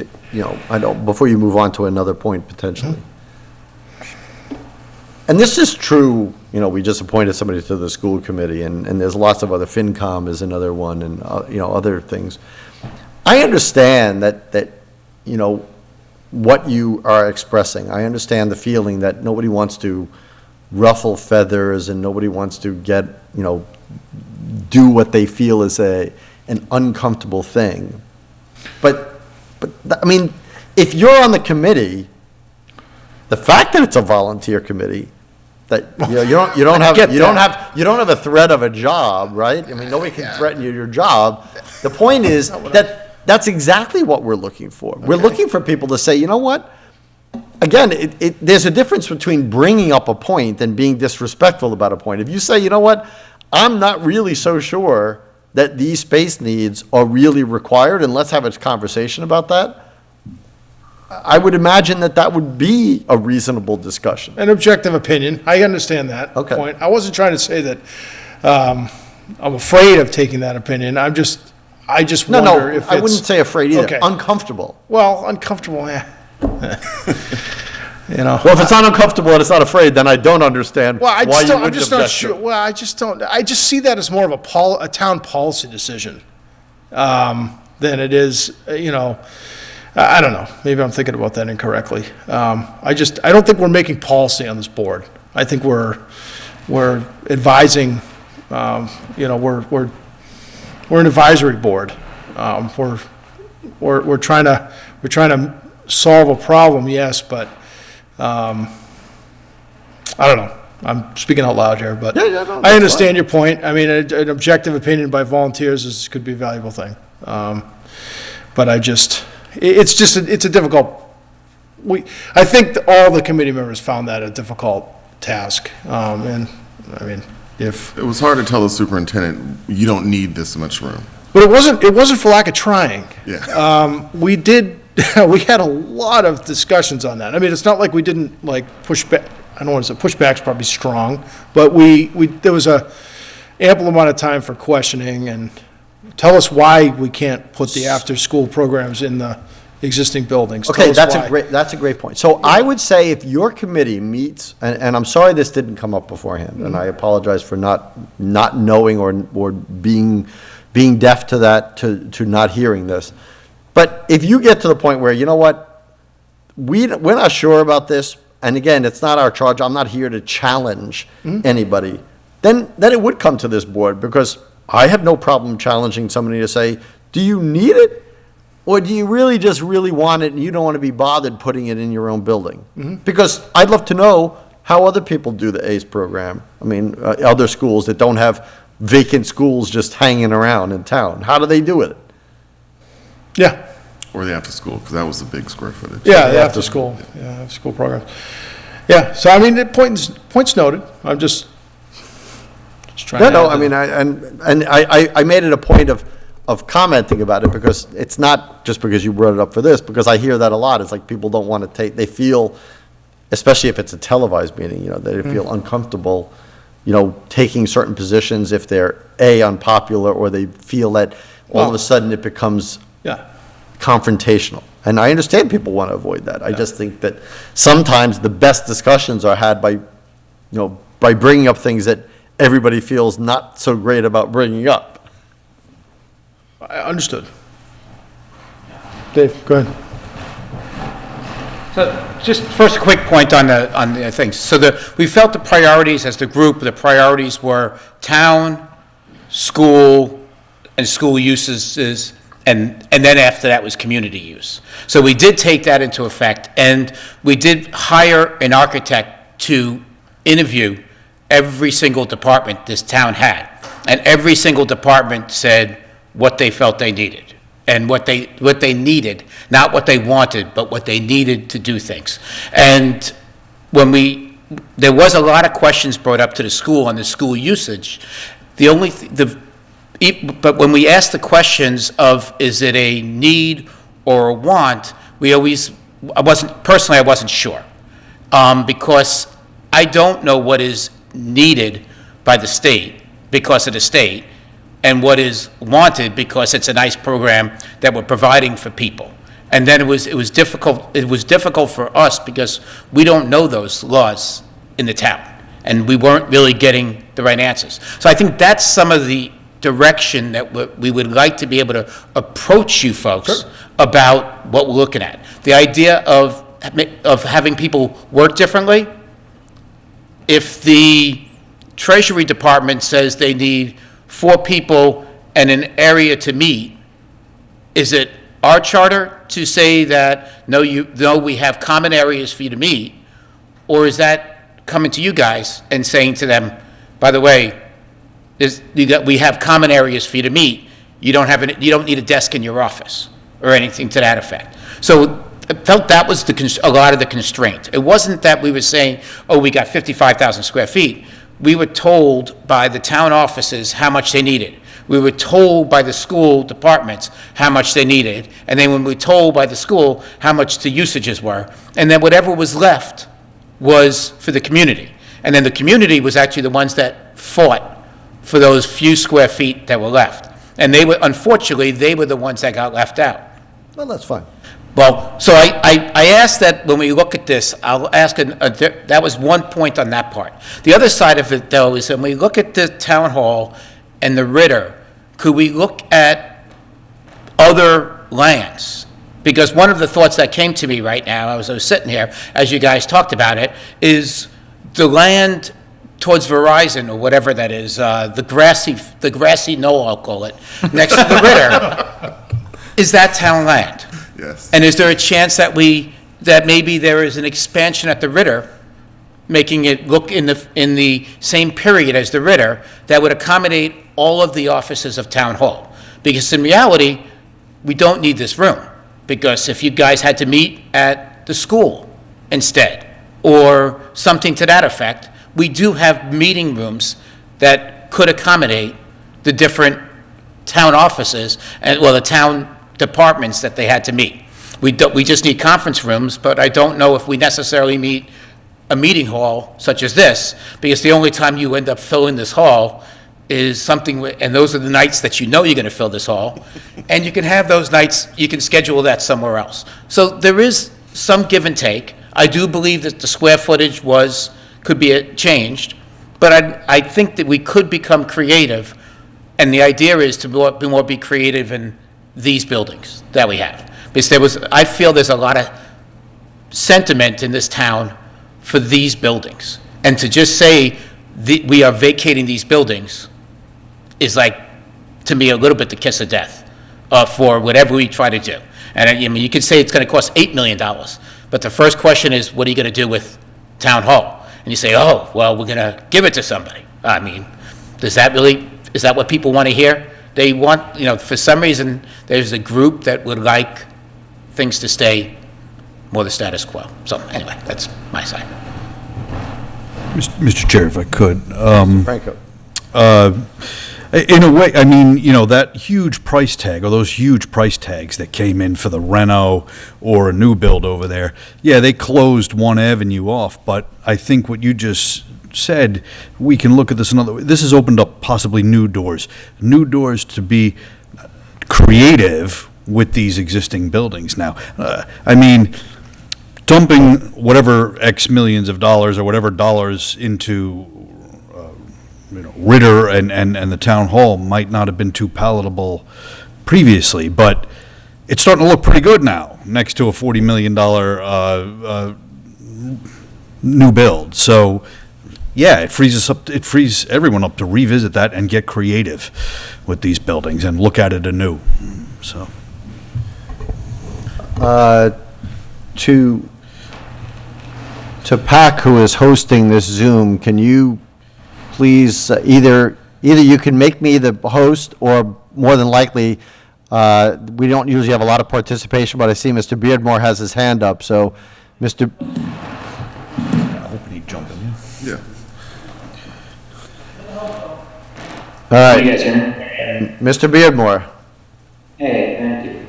I know, before you move on to another point potentially. And this is true, we just appointed somebody to the school committee, and there's lots of other, FinCom is another one, and, other things. I understand that, what you are expressing. I understand the feeling that nobody wants to ruffle feathers and nobody wants to get, do what they feel is an uncomfortable thing. But I mean, if you're on the committee, the fact that it's a volunteer committee, that you don't have a threat of a job, right? I mean, nobody can threaten your job. The point is that's exactly what we're looking for. We're looking for people to say, you know what? Again, there's a difference between bringing up a point and being disrespectful about a point. If you say, you know what, I'm not really so sure that these space needs are really required, and let's have a conversation about that, I would imagine that would be a reasonable discussion. An objective opinion. I understand that point. I wasn't trying to say that I'm afraid of taking that opinion. I just wonder if it's... I wouldn't say afraid either. Okay. Uncomfortable. Well, uncomfortable, yeah. you know. Well, if it's not uncomfortable and it's not afraid, then I don't understand Well, why you I'm wouldn't just not object to sure, it. well, I just don't, I just see that as more of a town policy decision, than it is, you know, I don't know, maybe I'm thinking about that incorrectly. I don't think we're making policy on this board. I think we're advising, you know, we're an advisory board. We're trying to solve a problem, yes, but, I don't know. I'm speaking out loud here, but no, I that's understand your point. I mean, an objective opinion by volunteers could be a valuable thing. But it's a difficult, I think all the committee members found that a difficult task. And, I mean, if, It was hard to tell the superintendent, you don't need this much room. but it wasn't for lack of trying. Yeah. We had a lot of discussions on that. I mean, it's not like we didn't like push back, I don't want to say pushback's probably strong, but there was a ample amount of time for questioning and tell us why we can't put the after-school programs in the existing buildings. Tell Okay, us that's why. a great point. So I would say if your committee meets, and I'm sorry this didn't come up beforehand, and I apologize for not knowing or being deaf to that, to not hearing this. But if you get to the point where, you know what, we're not sure about this, and again, it's not our charge, I'm not here to challenge anybody, then it would come to this board, because I have no problem challenging somebody to say, do you need it? Or do you really just really want it and you don't want to be bothered putting it in your own building? Because I'd love to know how other people do the ACE program. I mean, other schools that don't have vacant schools just hanging around in town. How do they do it? Yeah, Or the after-school, because that was the big square footage. yeah, the after-school programs. Yeah, so I mean, point's noted. I'm just trying to. No, I mean, I made it a point of commenting about it, because it's not just because you brought it up for this, because I hear that a lot. It's like people don't want to they feel, especially if it's a televised meeting, you know, they feel uncomfortable, you know, taking certain positions if they're unpopular, or they feel that all of a sudden it becomes Yeah. confrontational. And I understand people want to avoid that. I just think that sometimes the best discussions are had by bringing up things that everybody feels not so great about bringing up. I understood. Dave, go ahead. So just first a quick point on the things. So we felt the priorities as the group, the priorities were town, school, and school uses, and then after that was community use. So we did take that into effect, and we did hire an architect to interview every single department this town had. And every single department said what they felt they needed, and what they needed, not what they wanted, but what they needed to do things. And there was a lot of questions brought up to the school on the school usage. But when we asked the questions of, is it a need or a want, I wasn't sure. Because I don't know what is needed by the state because of the state, and what is wanted because it's a nice program that we're providing for people. And then it was difficult for us because we don't know those laws in the town, and we weren't really getting the right answers. So I think that's some of the direction that we would like to be able to approach you folks about what we're looking at. The idea of having people work differently. If the Treasury Department says they need 4 people and an area to meet, is it our charter to say that, no, we have common areas for you to meet? Or is that coming to you guys and saying to them, by the way, we have common areas for you to meet, you don't need a desk in your office, or anything to that effect? So I felt that was a lot of the constraint. It wasn't that we were saying, oh, we got 55,000 square feet. We were told by the town offices how much they needed. We were told by the school departments how much they needed. And then when we were told by the school how much the usages were, and then whatever was left was for the community. And then the community was actually the ones that fought for those few square feet that were left. And unfortunately, they were the ones that got left out. Well, that's fine. Well, so I asked that when we look at this, I'll ask, that was one point on that part. The other side of it, though, is when we look at the town hall and the Ritter, could we look at other lands? Because one of the thoughts that came to me right now, as I was sitting here, as you guys talked about it, is the land towards Verizon, or whatever that is, the grassy knoll, I'll call it, next to the Ritter, is that town land? Yes. And is there a chance that that maybe there is an expansion at the Ritter, making it look in the same period as the Ritter, that would accommodate all of the offices of Town Hall? Because in reality, we don't need this room, because if you guys had to meet at the school instead, or something to that effect, we do have meeting rooms that could accommodate the different town offices, and, well, the town departments that they had to meet. We just need conference rooms, but I don't know if we necessarily need a meeting hall such as this, because the only time you end up filling this hall is something, and those are the nights that you know you're going to fill this hall, and you can have those nights, you can schedule that somewhere else. So there is some give and take. I do believe that the square footage could be changed, but I think that we could become creative, and the idea is to be creative in these buildings that we have. Because I feel there's a lot of sentiment in this town for these buildings. And to just say we are vacating these buildings is like, to me, a little bit the kiss of death for whatever we try to do. And I mean, you could say it's going to cost $8 million, but the first question is, what are you going to do with Town Hall? And you say, oh, well, we're going to give it to somebody. I mean, is that what people want to hear? They want, for some reason, there's a group that would like things to stay more the status quo. So anyway, that's my side. Mr. Chair, if I could. Franco. In a way, I mean, that huge price tag, or those huge price tags that came in for the reno or a new build over there, yeah, they closed one avenue off, but I think what you just said, we can look at this another way. This has opened up possibly new doors to be creative with these existing buildings now. I mean, dumping whatever X millions of dollars or whatever dollars into Ritter and the town hall might not have been too palatable previously, but it's starting to look pretty good now next to a $40 million new build. So yeah, it frees everyone up to revisit that and get creative with these buildings and look at it anew. So to PAC, who is hosting this Zoom, can you please either you can make me the host, or more than likely, we don't usually have a lot of participation, but I see Mr. Beardmore has his hand up. So, Mr. I hope he'd jump in. Yeah. All right. Can you guys hear me? Mr. Beardmore. Hey, thank you.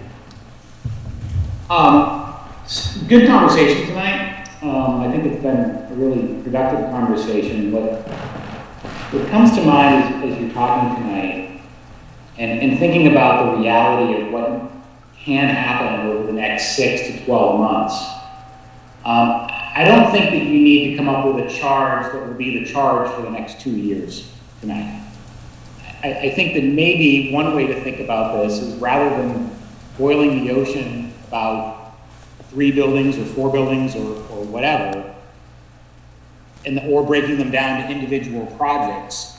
Good conversation tonight. I think it's been a really productive conversation. What comes to mind as you're talking tonight, and thinking about the reality of what can happen over the next 6 to 12 months, I don't think that you need to come up with a charge that will be the charge for the next 2 years tonight. I think that maybe one way to think about this is, rather than boiling the ocean about 3 buildings or 4 buildings or whatever, or breaking them down to individual projects,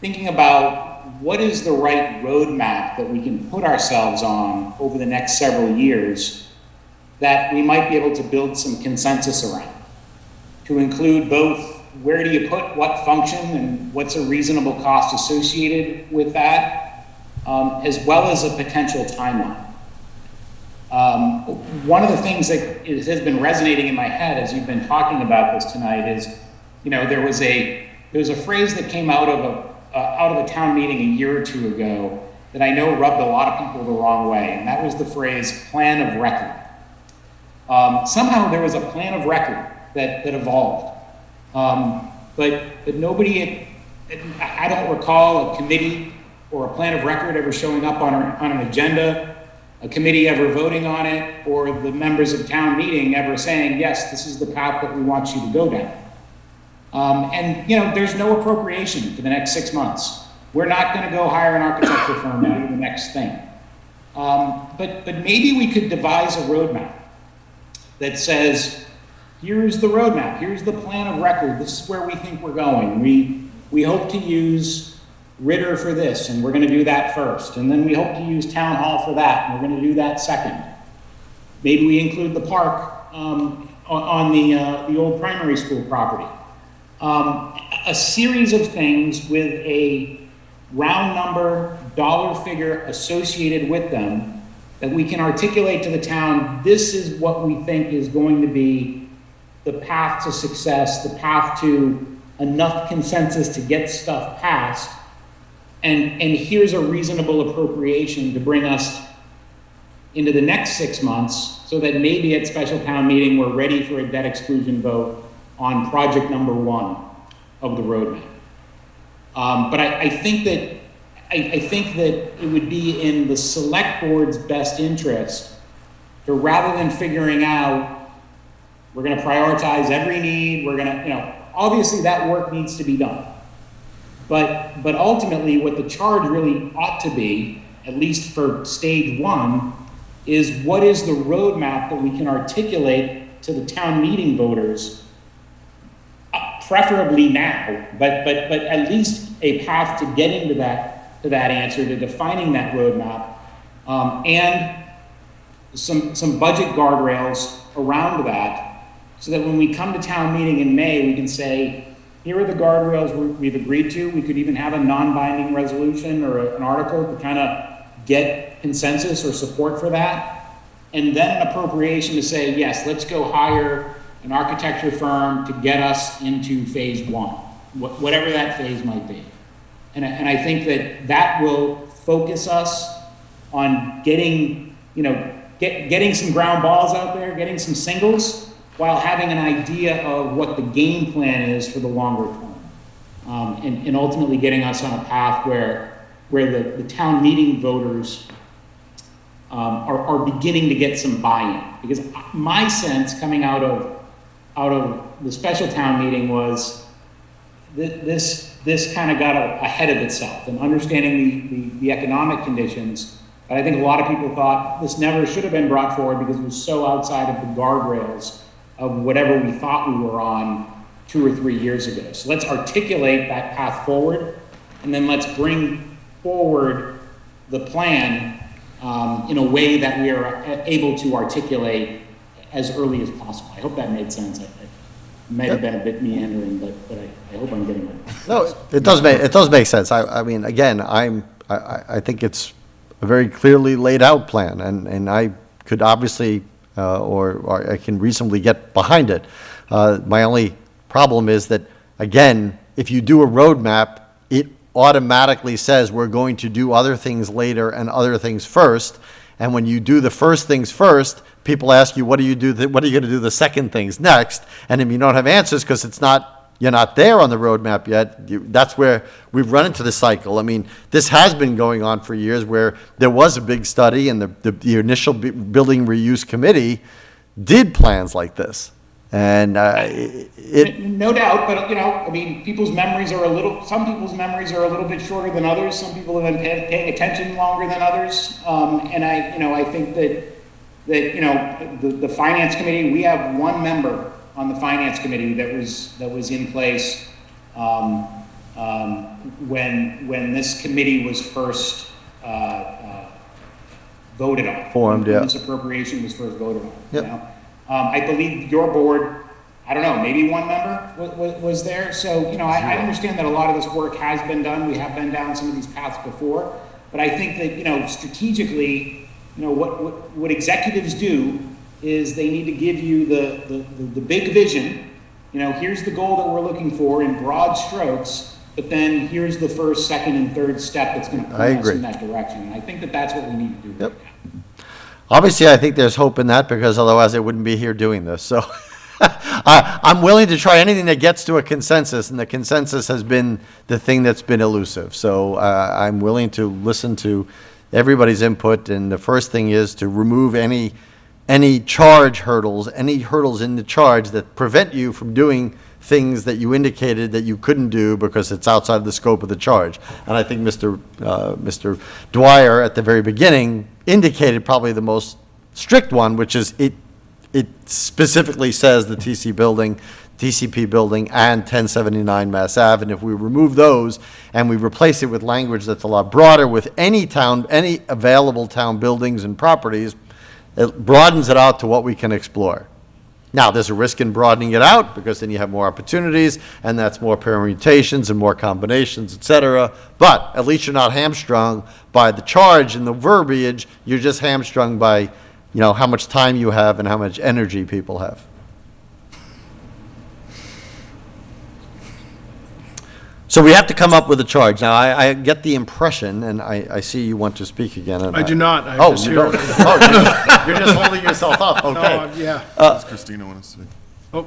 thinking about what is the right roadmap that we can put ourselves on over the next several years that we might be able to build some consensus around, to include both where do you put what function and what's a reasonable cost associated with that, as well as a potential timeline. One of the things that has been resonating in my head as you've been talking about this tonight is, there was a phrase that came out of a town meeting a year or two ago that I know rubbed a lot of people the wrong way, and that was the phrase plan of record. Somehow there was a plan of record that evolved. But nobody, I don't recall a committee or a plan of record ever showing up on an agenda a committee ever voting on it or the members of town meeting ever saying, yes, this is the path that we want you to go down. And, you know, there's no appropriation for the next 6 months. We're not going to go hire an architecture firm to do the next thing. But maybe we could devise a roadmap that says, here's the roadmap, here's the plan of record, this is where we think we're going. We hope to use Ritter for this, and we're going to do that first. And then we hope to use Town Hall for that, and we're going to do that second. Maybe we include the park on the old primary school property. A series of things with a round number, dollar figure associated with them that we can articulate to the town, this is what we think is going to be the path to success, the path to enough consensus to get stuff passed, and here's a reasonable appropriation to bring us into the next 6 months so that maybe at special town meeting we're ready for a debt exclusion vote on project number 1 of the roadmap. But I think that it would be in the select board's best interest to, rather than figuring out, we're going to prioritize every need, we're going to, you know, obviously that work needs to be done. But ultimately what the charge really ought to be, at least for stage 1, is what is the roadmap that we can articulate to the town meeting voters, preferably now, but at least a path to getting to that answer, to defining that roadmap, and some budget guardrails around that, so that when we come to town meeting in May, we can say, here are the guardrails we've agreed to. We could even have a non-binding resolution or an article to kind of get consensus or support for that, and then an appropriation to say, yes, let's go hire an architecture firm to get us into phase 1, whatever that phase might be. And I think that will focus us on getting, you know, getting some ground balls out there, getting some singles, while having an idea of what the game plan is for the longer term. And ultimately getting us on a path where the town meeting voters are beginning to get some buy-in. Because my sense coming out of the special town meeting was this kind of got ahead of itself and understanding the economic conditions. But I think a lot of people thought this never should have been brought forward because it was so outside of the guardrails of whatever we thought we were on 2 or 3 years ago. So let's articulate that path forward, and then let's bring forward the plan in a way that we are able to articulate as early as possible. I hope that made sense. It might have been a bit meandering, but I hope I'm getting it. No, it does make sense. I mean, again, I think it's a very clearly laid out plan, and I could obviously, or I can reasonably get behind it. My only problem is that, again, if you do a roadmap, it automatically says we're going to do other things later and other things first. And when you do the first things first, people ask you, what are you going to do the second things next? And if you don't have answers because you're not there on the roadmap yet, that's where we've run into the cycle. I mean, this has been going on for years where there was a big study and the initial building reuse committee did plans like this. And no doubt, but I mean, some people's memories are a little bit shorter than others. Some people have been paying attention longer than others. And I think that the finance committee, we have one member on the finance committee that was in place when this committee was first voted on. Formed, yeah. When this appropriation was first voted on. Yep. I believe your board, I don't know, maybe one member was there. So, I understand that a lot of this work has been done. We have been down some of these paths before. But I think that, strategically, what executives do is they need to give you the big vision. Here's the goal that we're looking for in broad strokes, but then here's the first, second, and third step that's going to pull us in that direction. And I think that that's what we need to do. Yep. Obviously, I think there's hope in that because otherwise I wouldn't be here doing this. So I'm willing to try anything that gets to a consensus, and the consensus has been the thing that's been elusive. So I'm willing to listen to everybody's input, and the first thing is to remove any charge hurdles, any hurdles in the charge that prevent you from doing things that you indicated that you couldn't do because it's outside the scope of the charge. And I think Mr. Dwyer at the very beginning indicated probably the most strict one, which is it specifically says the TCP building and 1079 Mass Ave. And if we remove those and we replace it with language that's a lot broader with any available town buildings and properties, it broadens it out to what we can explore. Now, there's a risk in broadening it out because then you have more opportunities, and that's more permutations and more combinations, et cetera. But at least you're not hamstrung by the charge and the verbiage. You're just hamstrung by, how much time you have and how much energy people have. So we have to come up with a charge. Now, I get the impression, and I see you want to speak again. And I do not. I Oh, just you hear- don't? You're just holding yourself up, okay. No, yeah. Does Christina want to speak? Oh,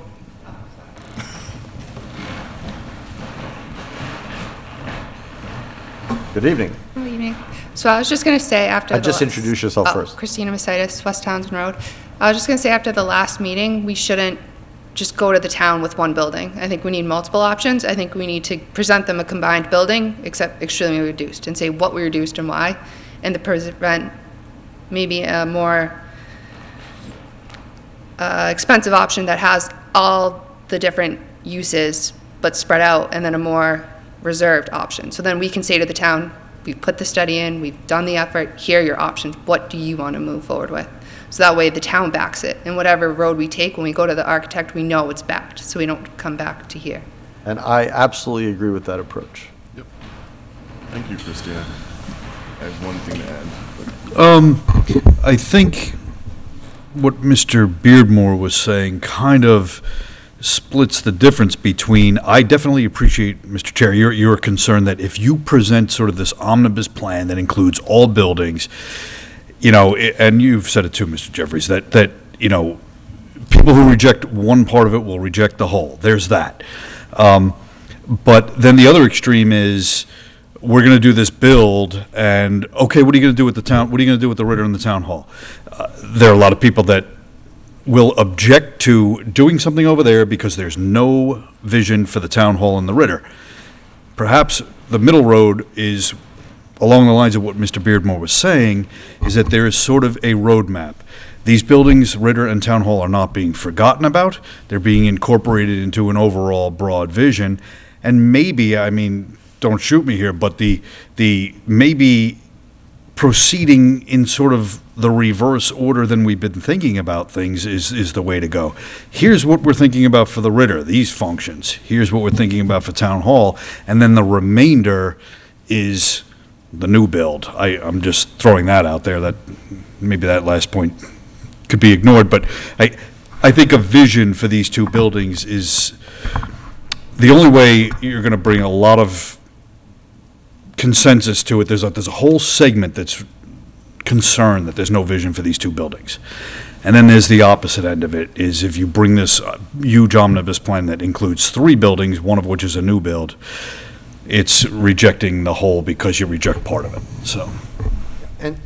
Good evening. Good evening. So I was just going to say after Just introduce yourself first. Christina Masitis, West Townsend Road. I was just going to say after the last meeting, we shouldn't just go to the town with one building. I think we need multiple options. I think we need to present them a combined building, except extremely reduced, and say what we reduced and why, and to present maybe a more expensive option that has all the different uses but spread out, and then a more reserved option. So then we can say to the town, we've put the study in, we've done the effort, here are your options. What do you want to move forward with? So that way the town backs it. And whatever road we take, when we go to the architect, we know it's backed, so we don't come back to here. And I absolutely agree with that approach. Yep. Thank you, Christina. I have one thing to add. I think what Mr. Beardmore was saying kind of splits the difference between, I definitely appreciate, Mr. Chair, your concern that if you present sort of this omnibus plan that includes all buildings, and you've said it too, Mr. Jeffries, that people who reject one part of it will reject the whole. There's that. But then the other extreme is, we're going to do this build, and okay, what are you going to do with the town? What are you going to do with the Ritter and the town hall? There are a lot of people that will object to doing something over there because there's no vision for the town hall and the Ritter. Perhaps the middle road is along the lines of what Mr. Beardmore was saying, is that there is sort of a roadmap. These buildings, Ritter and Town Hall, are not being forgotten about. They're being incorporated into an overall broad vision. And maybe, don't shoot me here, but the maybe proceeding in sort of the reverse order than we've been thinking about things is the way to go. Here's what we're thinking about for the Ritter, these functions. Here's what we're thinking about for Town Hall. And then the remainder is the new build. I'm just throwing that out there, that maybe that last point could be ignored, but I think a vision for these two buildings is the only way you're going to bring a lot of consensus to it. There's a whole segment that's concerned that there's no vision for these two buildings. And then there's the opposite end of it, is if you bring this huge omnibus plan that includes three buildings, one of which is a new build, it's rejecting the whole because you reject part of it, so. And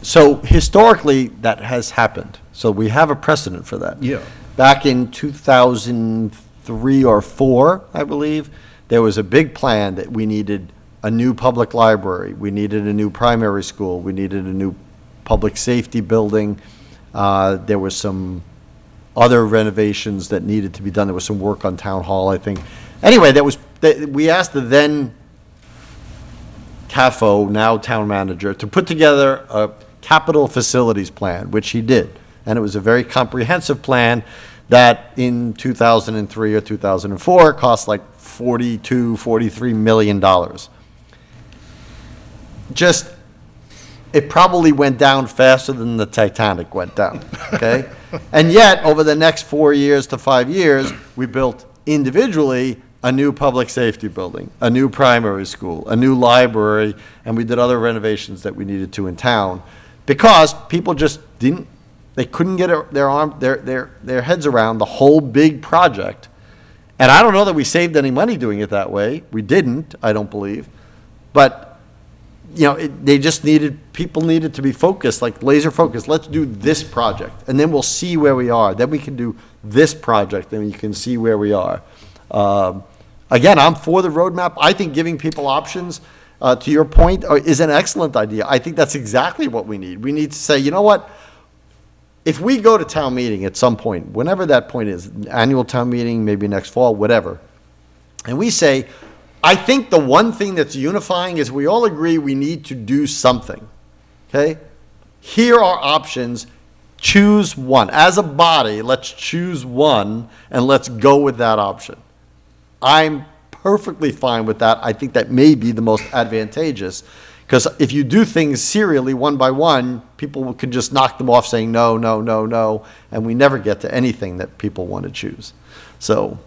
so historically, that has happened. So we have a precedent for that. Yeah. Back in 2003 or 4, I believe, there was a big plan that we needed a new public library, we needed a new primary school, we needed a new public safety building. There was some other renovations that needed to be done. There was some work on Town Hall, I think. Anyway, we asked the then CAFO, now town manager, to put together a capital facilities plan, which he did. And it was a very comprehensive plan that in 2003 or 2004 cost like $43 million. It probably went down faster than the Titanic went down, okay? And yet, over the next 4 years to 5 years, we built individually a new public safety building, a new primary school, a new library, and we did other renovations that we needed to in town, because people just they couldn't get their heads around the whole big project. And I don't know that we saved any money doing it that way. We didn't, I don't believe. But people needed to be focused, like laser focused. Let's do this project, and then we'll see where we are. Then we can do this project, and you can see where we are. Again, I'm for the roadmap. I think giving people options, to your point, is an excellent idea. I think that's exactly what we need. We need to say, you know what? If we go to town meeting at some point, whenever that point is, annual town meeting, maybe next fall, whatever, and we say, I think the one thing that's unifying is we all agree we need to do something, okay? Here are options. Choose one. As a body, let's choose one, and let's go with that option. I'm perfectly fine with that. I think that may be the most advantageous, because if you do things serially, one by one, people can just knock them off saying no, no, no, no, and we never get to anything that people want to choose. So,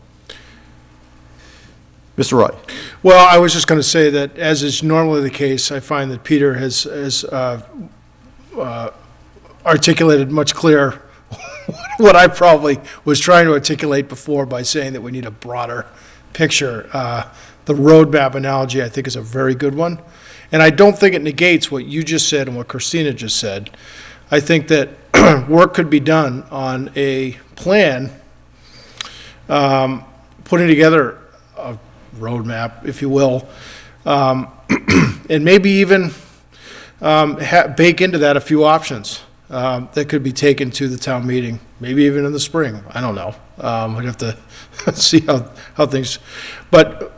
Mr. Roy. Well, I was just going to say that, as is normally the case, I find that Peter has articulated much clearer what I probably was trying to articulate before by saying that we need a broader picture. The roadmap analogy, I think, is a very good one. And I don't think it negates what you just said and what Christina just said. I think that work could be done on a plan, putting together a roadmap, if you will, and maybe even bake into that a few options that could be taken to the town meeting, maybe even in the spring. I don't know. We'd have to see how things, but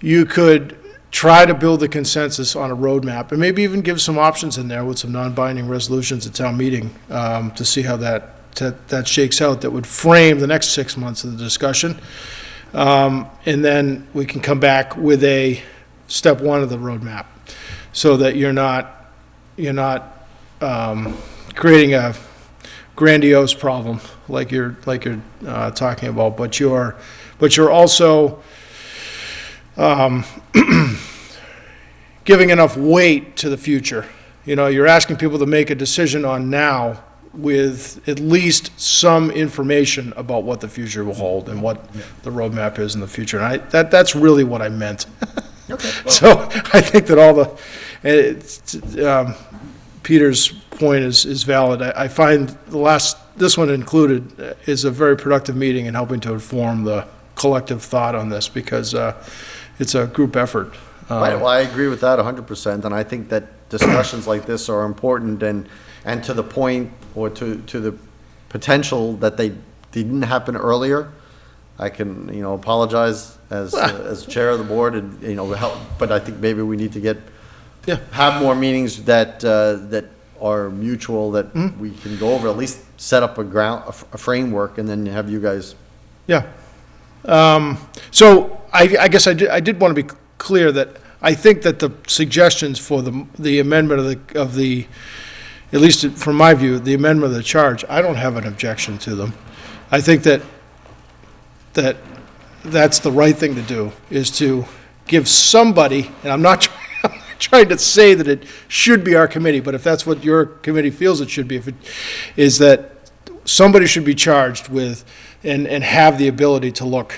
you could try to build a consensus on a roadmap, and maybe even give some options in there with some non-binding resolutions at town meeting to see how that shakes out. That would frame the next 6 months of the discussion. And then we can come back with a step one of the roadmap, so that you're not creating a grandiose problem like you're talking about, but you're also giving enough weight to the future. You're asking people to make a decision on now with at least some information about what the future will hold and what the roadmap is in the future. And that's really what I meant. Okay. So I think that Peter's point is valid. I find this one included is a very productive meeting in helping to inform the collective thought on this, because it's a group effort. Right. Well, I agree with that 100%, and I think that discussions like this are important, and to the point, or to the potential that they didn't happen earlier. I can, apologize as chair of the board, and help. But I think maybe we need to have more meetings that are mutual, that we can go over, at least set up a framework, and then have you guys. Yeah. So I guess I did want to be clear that I think that the suggestions for the amendment of the at least from my view, the amendment of the charge, I don't have an objection to them. I think that's the right thing to do, is to give somebody, and I'm not trying to say that it should be our committee, but if that's what your committee feels it should be, is that somebody should be charged with and have the ability to look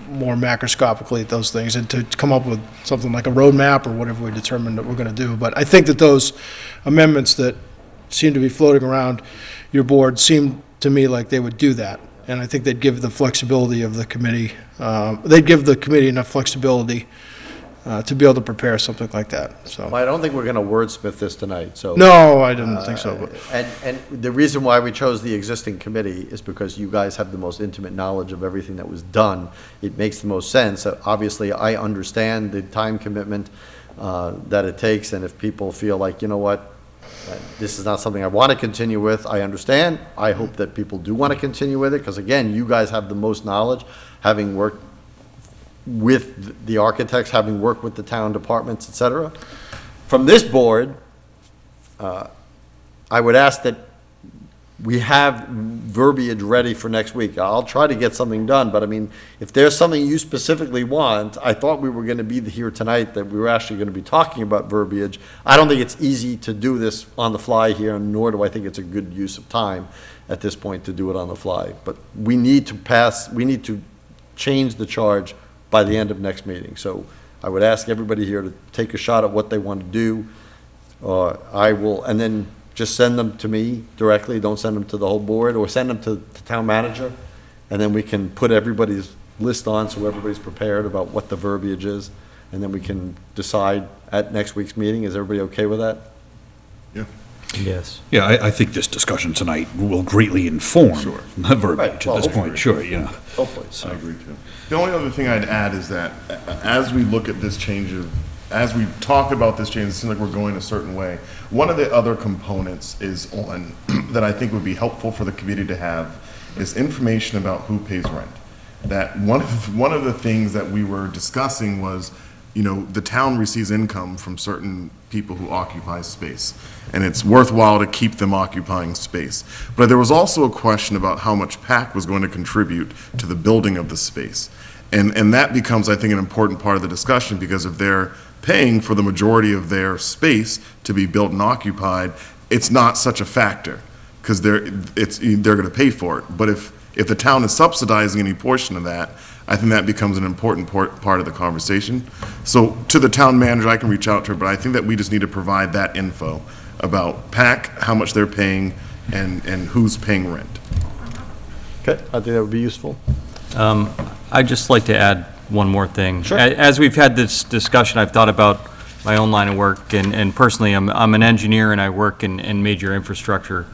more macroscopically at those things, and to come up with something like a roadmap or whatever we determine that we're going to do. But I think that those amendments that seem to be floating around your board seem to me like they would do that. And I think they'd give the flexibility of the committee, they'd give the committee enough flexibility to be able to prepare something like that. So well, I don't think we're going to wordsmith this tonight. So no, I didn't think so. But. And the reason why we chose the existing committee is because you guys have the most intimate knowledge of everything that was done. It makes the most sense. Obviously, I understand the time commitment that it takes, and if people feel like, you know what, this is not something I want to continue with, I understand. I hope that people do want to continue with it, because again, you guys have the most knowledge, having worked with the architects, having worked with the town departments, et cetera. From this board, I would ask that we have verbiage ready for next week. I'll try to get something done, but I mean, if there's something you specifically want, I thought we were going to be here tonight, that we were actually going to be talking about verbiage. I don't think it's easy to do this on the fly here, nor do I think it's a good use of time at this point to do it on the fly. But we need to change the charge by the end of next meeting. So I would ask everybody here to take a shot at what they want to do. I will, and then just send them to me directly, don't send them to the whole board, or send them to the town manager, and then we can put everybody's list on so everybody's prepared about what the verbiage is, and then we can decide at next week's meeting. Is everybody okay with that? Yeah. Yes. Yeah, I think this discussion tonight will greatly inform the verbiage Right, at well, this point, sure, Hopefully. I agree too. The only other thing I'd add is that as we look at this as we talk about this change, it seems like we're going a certain way. One of the other components is that I think would be helpful for the committee to have is information about who pays rent. That one of the things that we were discussing was, the town receives income from certain people who occupy space, and it's worthwhile to keep them occupying space. But there was also a question about how much PAC was going to contribute to the building of the space. And that becomes, I think, an important part of the discussion, because if they're paying for the majority of their space to be built and occupied, it's not such a factor, because they're going to pay for it. But if the town is subsidizing any portion of that, I think that becomes an important part of the conversation. So to the town manager, I can reach out to her, but I think that we just need to provide that info about PAC, how much they're paying, and who's paying rent. Okay, I think that would be useful. I'd just like to add one more thing. Sure. As we've had this discussion, I've thought about my own line of work, and personally, I'm an engineer and I work in major infrastructure.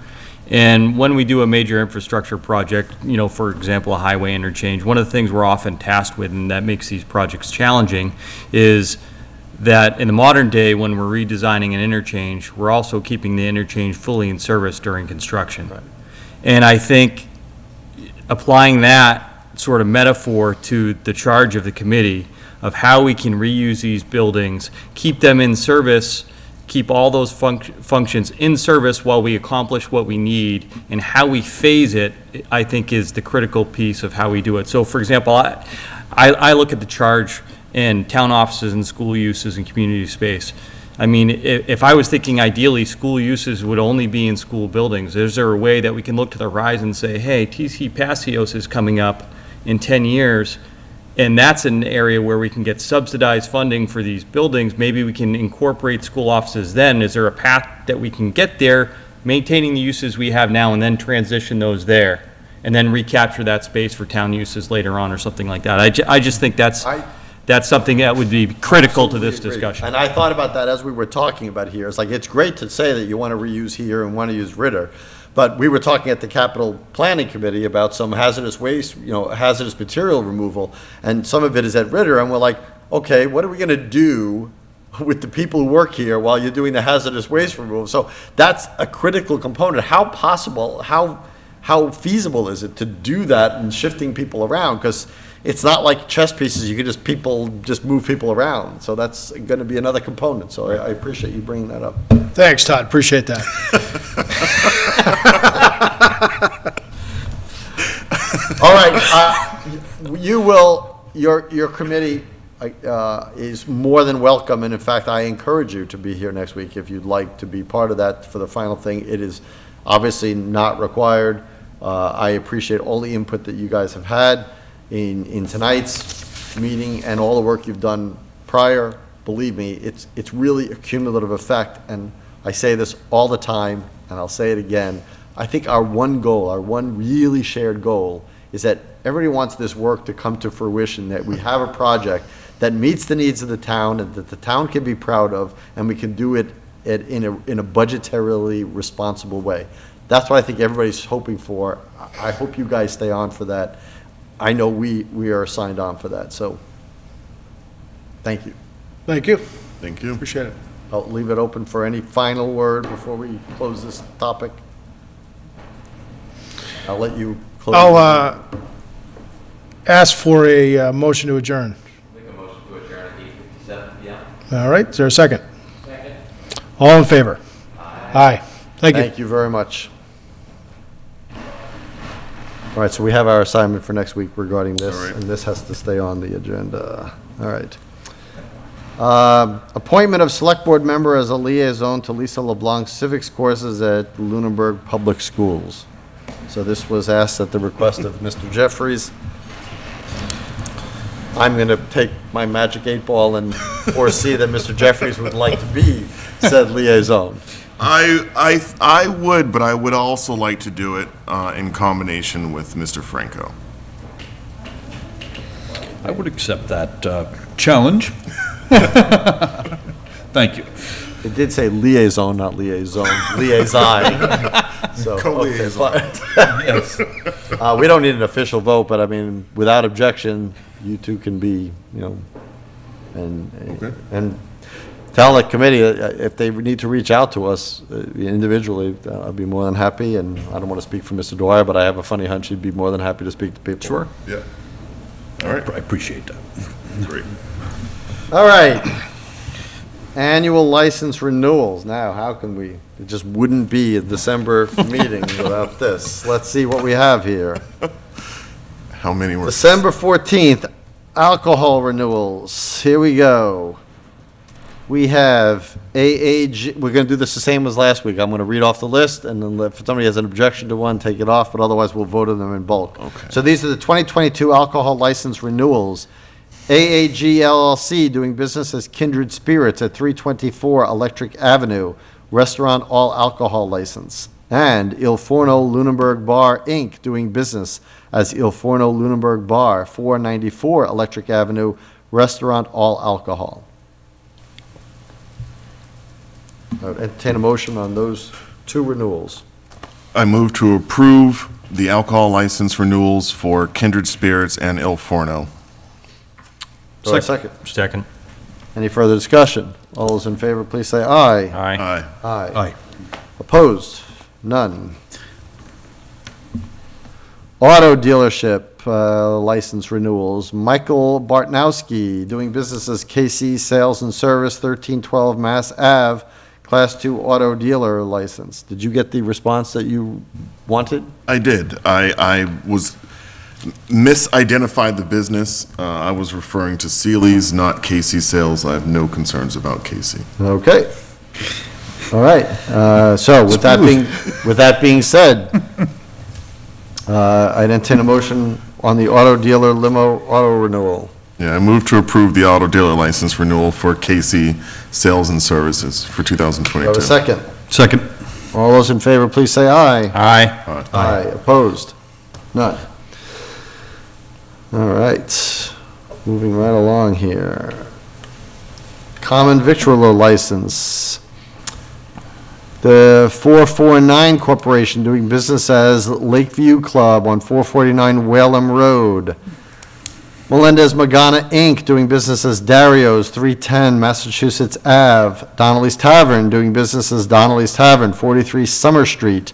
And when we do a major infrastructure project, for example, a highway interchange, one of the things we're often tasked with, and that makes these projects challenging, is that in the modern day, when we're redesigning an interchange, we're also keeping the interchange fully in service during construction. Right. And I think applying that sort of metaphor to the charge of the committee of how we can reuse these buildings, keep them in service, keep all those functions in service while we accomplish what we need, and how we phase it, I think, is the critical piece of how we do it. So, for example, I look at the charge in town offices and school uses and community space. I mean, if I was thinking ideally school uses would only be in school buildings, is there a way that we can look to the horizon and say, hey, TC Passios is coming up in 10 years, and that's an area where we can get subsidized funding for these buildings. Maybe we can incorporate school offices then. Is there a path that we can get there, maintaining the uses we have now, and then transition those there, and then recapture that space for town uses later on, or something like that? I just think that's something that would be critical to this discussion. And I thought about that as we were talking about here. It's like, it's great to say that you want to reuse here and want to use Ritter, but we were talking at the Capital Planning Committee about some hazardous waste, hazardous material removal, and some of it is at Ritter, and we're like, okay, what are we going to do with the people who work here while you're doing the hazardous waste removal? So that's a critical component. How feasible is it to do that and shifting people around? Because it's not like chess pieces, you can just move people around. So that's going to be another component. So I appreciate you bringing that up. Thanks, Todd, appreciate that. All right, your committee is more than welcome, and in fact, I encourage you to be here next week if you'd like to be part of that for the final thing. It is obviously not required. I appreciate all the input that you guys have had in tonight's meeting and all the work you've done prior. Believe me, it's really a cumulative effect, and I say this all the time, and I'll say it again. I think our one really shared goal, is that everybody wants this work to come to fruition, that we have a project that meets the needs of the town and that the town can be proud of, and we can do it in a budgetarily responsible way. That's what I think everybody's hoping for. I hope you guys stay on for that. I know we are signed on for that, so thank you. Thank you. Thank you. Appreciate it. I'll leave it open for any final word before we close this topic. I'll let you close. I'll ask for a motion to adjourn. Make a motion to adjourn at 8:57 p.m. All right, is there a second? Second. All in favor? Aye. Thank you. Thank you very much. All right, so we have our assignment for next week regarding this, and this has to stay on the agenda. All right. Appointment of Select Board member as a liaison to Lisa Leblanc's civics courses at Lunenburg Public Schools. So this was asked at the request of Mr. Jeffries. I'm going to take my magic 8-ball and foresee that Mr. Jeffries would like to be said liaison. I would, but I would also like to do it in combination with Mr. Franco. I would accept that challenge. Thank you. It did say liaison, not liaison, liaison. So, Co-liaison. Yes. We don't need an official vote, but I mean, without objection, you two can be, and tell the committee if they need to reach out to us individually, I'd be more than happy. And I don't want to speak for Mr. Dwyer, but I have a funny hunch he'd be more than happy to speak to people. Sure. Yeah. All right. I appreciate that. Great. All right. Annual license renewals. Now, how can we, it just wouldn't be a December meeting without this. Let's see what we have here. How many were? December 14th, alcohol renewals. Here we go. We have AAG, we're going to do this the same as last week. I'm going to read off the list, and then if somebody has an objection to one, take it off, but otherwise we'll vote on them in bulk. Okay. So these are the 2022 alcohol license renewals. AAG LLC, doing business as Kindred Spirits at 324 Electric Avenue, restaurant all alcohol license. And Il Forno Lunenburg Bar, Inc., doing business as Il Forno Lunenburg Bar, 494 Electric Avenue, restaurant all alcohol. I would entertain a motion on those two renewals. I move to approve the alcohol license renewals for Kindred Spirits and Il Forno. Do I have a second? Second. Any further discussion? All those in favor, please say aye. Aye. Aye. Aye. Aye. Opposed? None. Auto dealership license renewals. Michael Bartnowski, doing business as KC Sales and Service, 1312 Mass Ave, Class 2 auto dealer license. Did you get the response that you wanted? I did. I was misidentified the business. I was referring to Sealy's, not Casey Sales. I have no concerns about Casey. Okay. All right. So with that being said, I'd entertain a motion on the auto dealer limo auto renewal. Yeah, I move to approve the auto dealer license renewal for Casey Sales and Services for Do I 2022. have a second? Second. All those in favor, please say aye. Aye. Aye. Opposed? None. All right. Moving right along here. Common victualler license. The 449 Corporation, doing business as Lakeview Club on 449 Whalum Road. Melendez Magana, Inc., doing business as Dario's, 310 Massachusetts Ave. Donnelly's Tavern, doing business as Donnelly's Tavern, 43 Summer Street.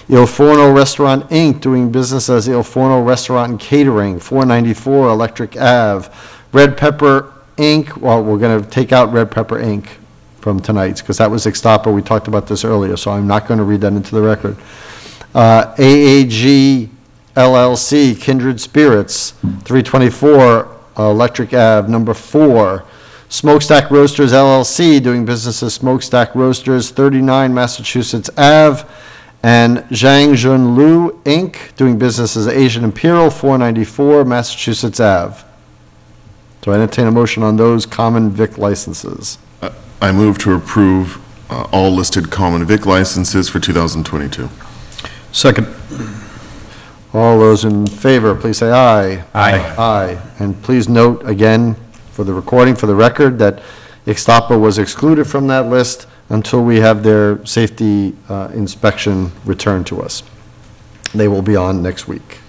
Il Forno Restaurant, Inc., doing business as Il Forno Restaurant and Catering, 494 Electric Ave. Red Pepper, Inc., well, we're going to take out Red Pepper, Inc. from tonight's, because that was Extopa. We talked about this earlier, so I'm not going to read that into the record. AAG LLC, Kindred Spirits, 324 Electric Ave, number 4. Smokestack Roasters LLC, doing business as Smokestack Roasters, 39 Massachusetts Ave. And Zhang Junlu, Inc., doing business as Asian Imperial, 494 Massachusetts Ave. Do I entertain a motion on those common vic licenses? I move to approve all listed common vic licenses for 2022. Second. All those in favor, please say aye. Aye. Aye. And please note again, for the recording, for the record, that Extopa was excluded from that list until we have their safety inspection returned to us. They will be on next week.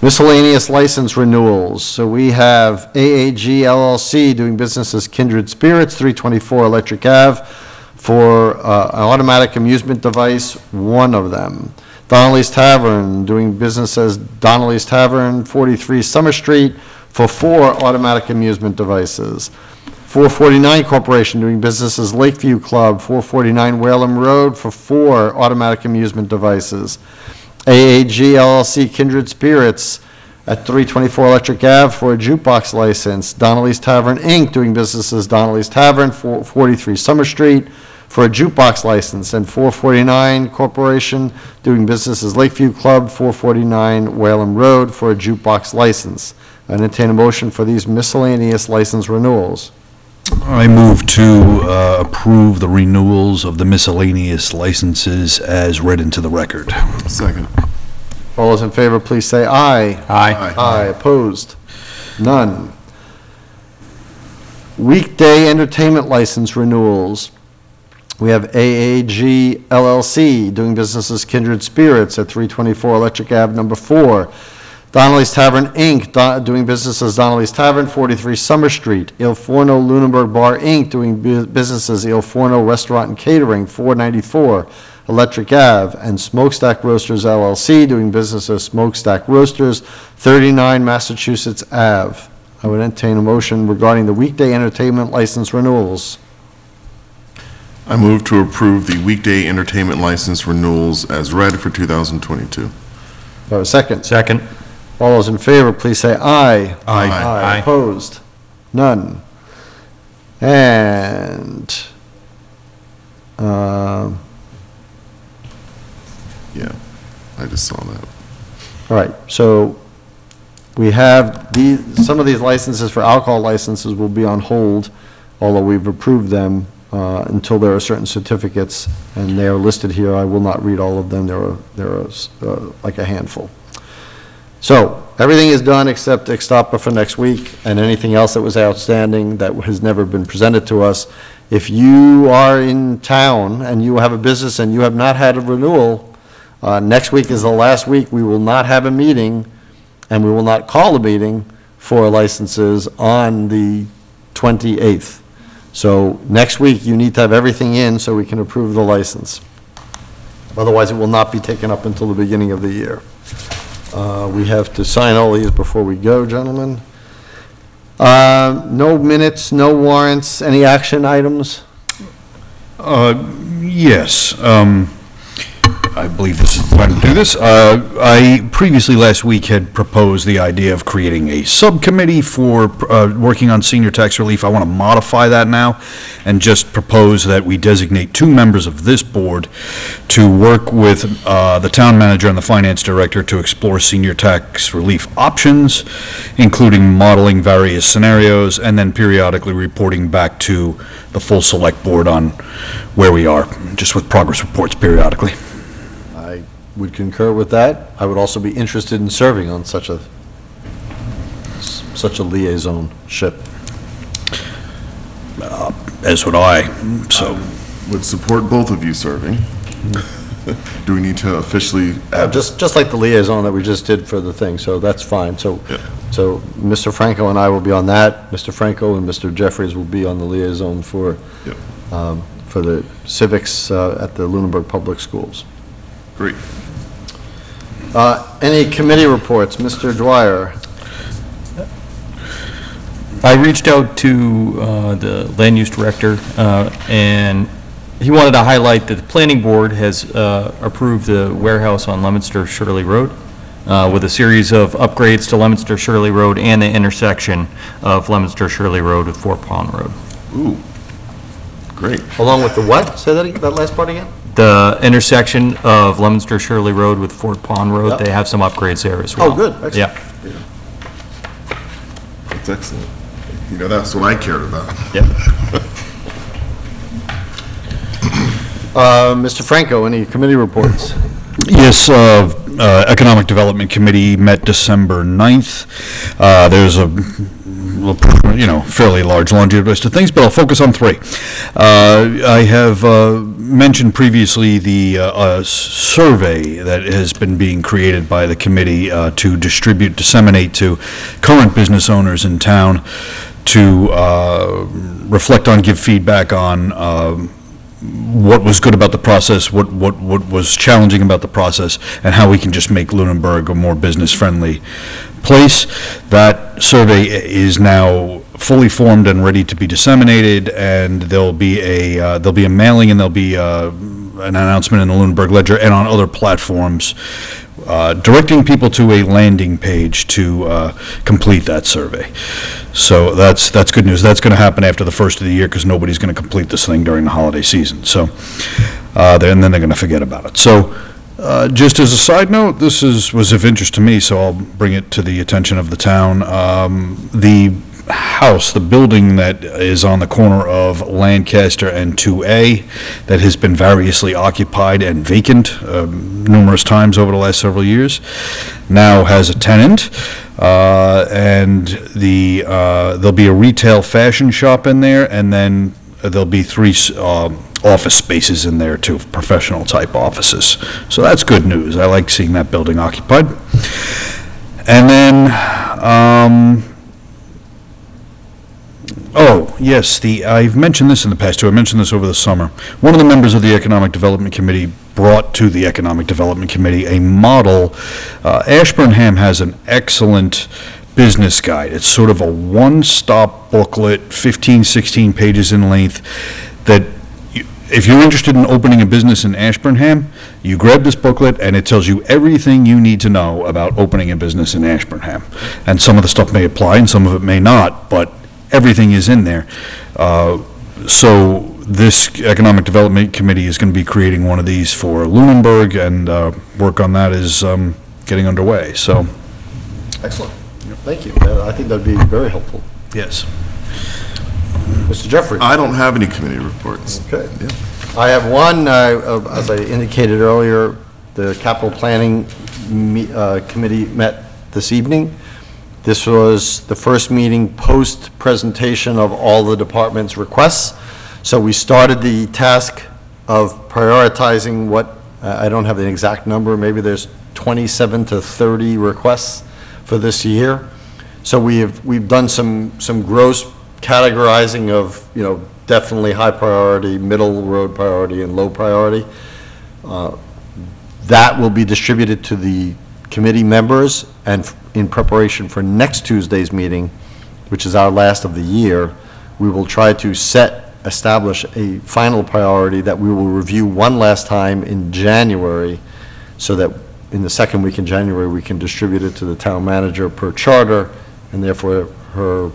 Miscellaneous license renewals. So we have AAG LLC, doing business as Kindred Spirits, 324 Electric Ave, for an automatic amusement device, one of them. Donnelly's Tavern, doing business as Donnelly's Tavern, 43 Summer Street, for 4 automatic amusement devices. 449 Corporation, doing business as Lakeview Club, 449 Whalum Road, for 4 automatic amusement devices. AAG LLC Kindred Spirits at 324 Electric Ave for a jukebox license. Donnelly's Tavern, Inc., doing business as Donnelly's Tavern, 43 Summer Street, for a jukebox license, and 449 Corporation doing business as Lakeview Club, 449 Whalen Road for a jukebox license. I entertain a motion for these miscellaneous license renewals. I move to approve the renewals of the miscellaneous licenses as read into the record. Second. All those in favor, please say aye. Aye. Aye, opposed? None. Weekday entertainment license renewals. We have AAG LLC doing business as Kindred Spirits at 324 Electric Ave, number 4. Donnelly's Tavern, Inc., doing business as Donnelly's Tavern, 43 Summer Street. Il Forno Lunenburg Bar, Inc., doing business as Il Forno Restaurant and Catering, 494 Electric Ave. And Smokestack Roasters LLC, doing business as Smokestack Roasters, 39 Massachusetts Ave. I would entertain a motion regarding the weekday entertainment license renewals. I move to approve the weekday entertainment license renewals as read for 2022. Do I have a second? Second. All those in favor, please say aye. Aye. Aye. Opposed? None. And, Yeah, I just saw that. all right, so we have some of these licenses for alcohol licenses will be on hold, although we've approved them until there are certain certificates, and they are listed here. I will not read all of them. There are like a handful. So, everything is done except Extopa for next week, and anything else that was outstanding that has never been presented to us. If you are in town and you have a business and you have not had a renewal, next week is the last week. We will not have a meeting, and we will not call a meeting for licenses on the 28th. So, next week, you need to have everything in so we can approve the license. Otherwise, it will not be taken up until the beginning of the year. We have to sign all these before we go, gentlemen. No minutes, no warrants, any action items? Yes, I believe this is the time to do this. I previously last week had proposed the idea of creating a subcommittee for working on senior tax relief. I want to modify that now and just propose that we designate 2 members of this board to work with the town manager and the finance director to explore senior tax relief options, including modeling various scenarios and then periodically reporting back to the full select board on where we are, just with progress reports periodically. I would concur with that. I would also be interested in serving on such a liaison-ship. As would I, so. Would support both of you serving. Do we need to officially add? Just like the liaison that we just did for the thing, so that's fine. So, Yeah. so Mr. Franco and I will be on that. Mr. Franco and Mr. Jeffries will be on the liaison for Yep. for the civics at the Lunenburg Public Schools. Great. Any committee reports? Mr. Dwyer? I reached out to the land use director, and he wanted to highlight that the planning board has approved the warehouse on Leominster Shirley Road with a series of upgrades to Leominster Shirley Road and the intersection of Leominster Shirley Road with Fort Pond Road. Ooh, great. Along with the what? Say that last part again? The intersection of Leominster Shirley Road with Fort Pond Road, Yep. they have some upgrades there as well. Oh, good. Excellent. Yeah. That's excellent. You know, that's what I cared about. Yep. Mr. Franco, any committee reports? Yes, Economic Development Committee met December 9th. There's a, fairly large laundry list of things, but I'll focus on 3. I have mentioned previously the survey that has been being created by the committee to disseminate to current business owners in town to reflect on, give feedback on what was good about the process, what was challenging about the process, and how we can just make Lunenburg a more business-friendly place. That survey is now fully formed and ready to be disseminated, and there'll be a mailing, and there'll be an announcement in the Lunenburg Ledger and on other platforms directing people to a landing page to complete that survey. So that's good news. That's going to happen after the first of the year because nobody's going to complete this thing during the holiday season. So, and then they're going to forget about it. So, just as a side note, this was of interest to me, so I'll bring it to the attention of the town. The house, the building that is on the corner of Lancaster and 2A, that has been variously occupied and vacant numerous times over the last several years, now has a tenant, and there'll be a retail fashion shop in there, and then there'll be 3 office spaces in there too, professional type offices. So that's good news. I like seeing that building occupied. And then, oh, yes, I've mentioned this in the past too. I mentioned this over the summer. One of the members of the Economic Development Committee brought to the Economic Development Committee a model. Ashburnham has an excellent business guide. It's sort of a one-stop booklet, 15, 16 pages in length, that if you're interested in opening a business in Ashburnham, you grab this booklet and it tells you everything you need to know about opening a business in Ashburnham. And some of the stuff may apply and some of it may not, but everything is in there. So this Economic Development Committee is going to be creating one of these for Lunenburg, and work on that is getting underway. So, Excellent. Thank you. I think that'd be very helpful. yes. Mr. Jeffrey? I don't have any committee reports. Okay. I have one, as I indicated earlier, the capital planning committee met this evening. This was the first meeting post-presentation of all the departments' requests. So we started the task of prioritizing what, I don't have the exact number, maybe there's 27 to 30 requests for this year. So we've done some gross categorizing of, definitely high priority, middle road priority, and low priority. That will be distributed to the committee members, and in preparation for next Tuesday's meeting, which is our last of the year, we will try to establish a final priority that we will review one last time in January, so that in the second week in January, we can distribute it to the town manager per charter, and therefore her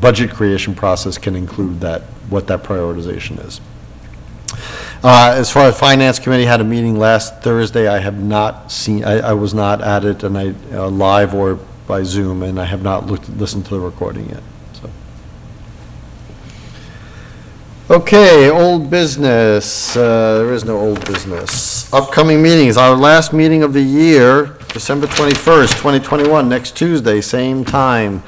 budget creation process can include what that prioritization is. As far as Finance Committee had a meeting last Thursday, I have not seen, I was not at it, and live or by Zoom, and I have not listened to the recording yet. So. Okay, old business. There is no old business. Upcoming meetings. Our last meeting of the year, December 21st, 2021, next Tuesday, same time.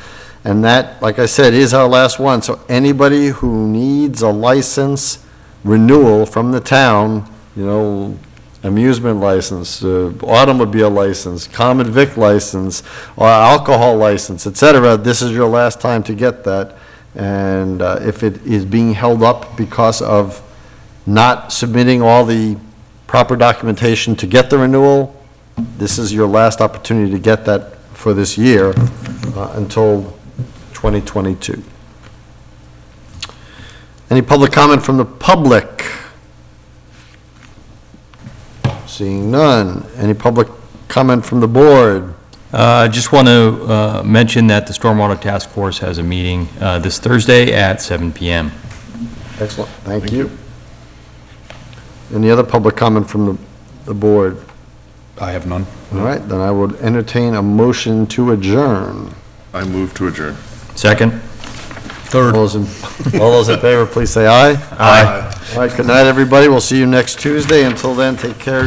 And that, like I said, is our last one. So anybody who needs a license renewal from the town, amusement license, automobile license, common vic license, or alcohol license, etc., this is your last time to get that. And if it is being held up because of not submitting all the proper documentation to get the renewal, this is your last opportunity to get that for this year until 2022. Any public comment from the public? Seeing none. Any public comment from the board? I just want to mention that the Stormwater Task Force has a meeting this Thursday at 7 p.m. Excellent, thank you. Any other public comment from the board? I have none. All right, then I would entertain a motion to adjourn. I move to adjourn. Second. Third. All those in favor, please say aye. Aye. All right, good night, everybody. We'll see you next Tuesday. Until then, take care.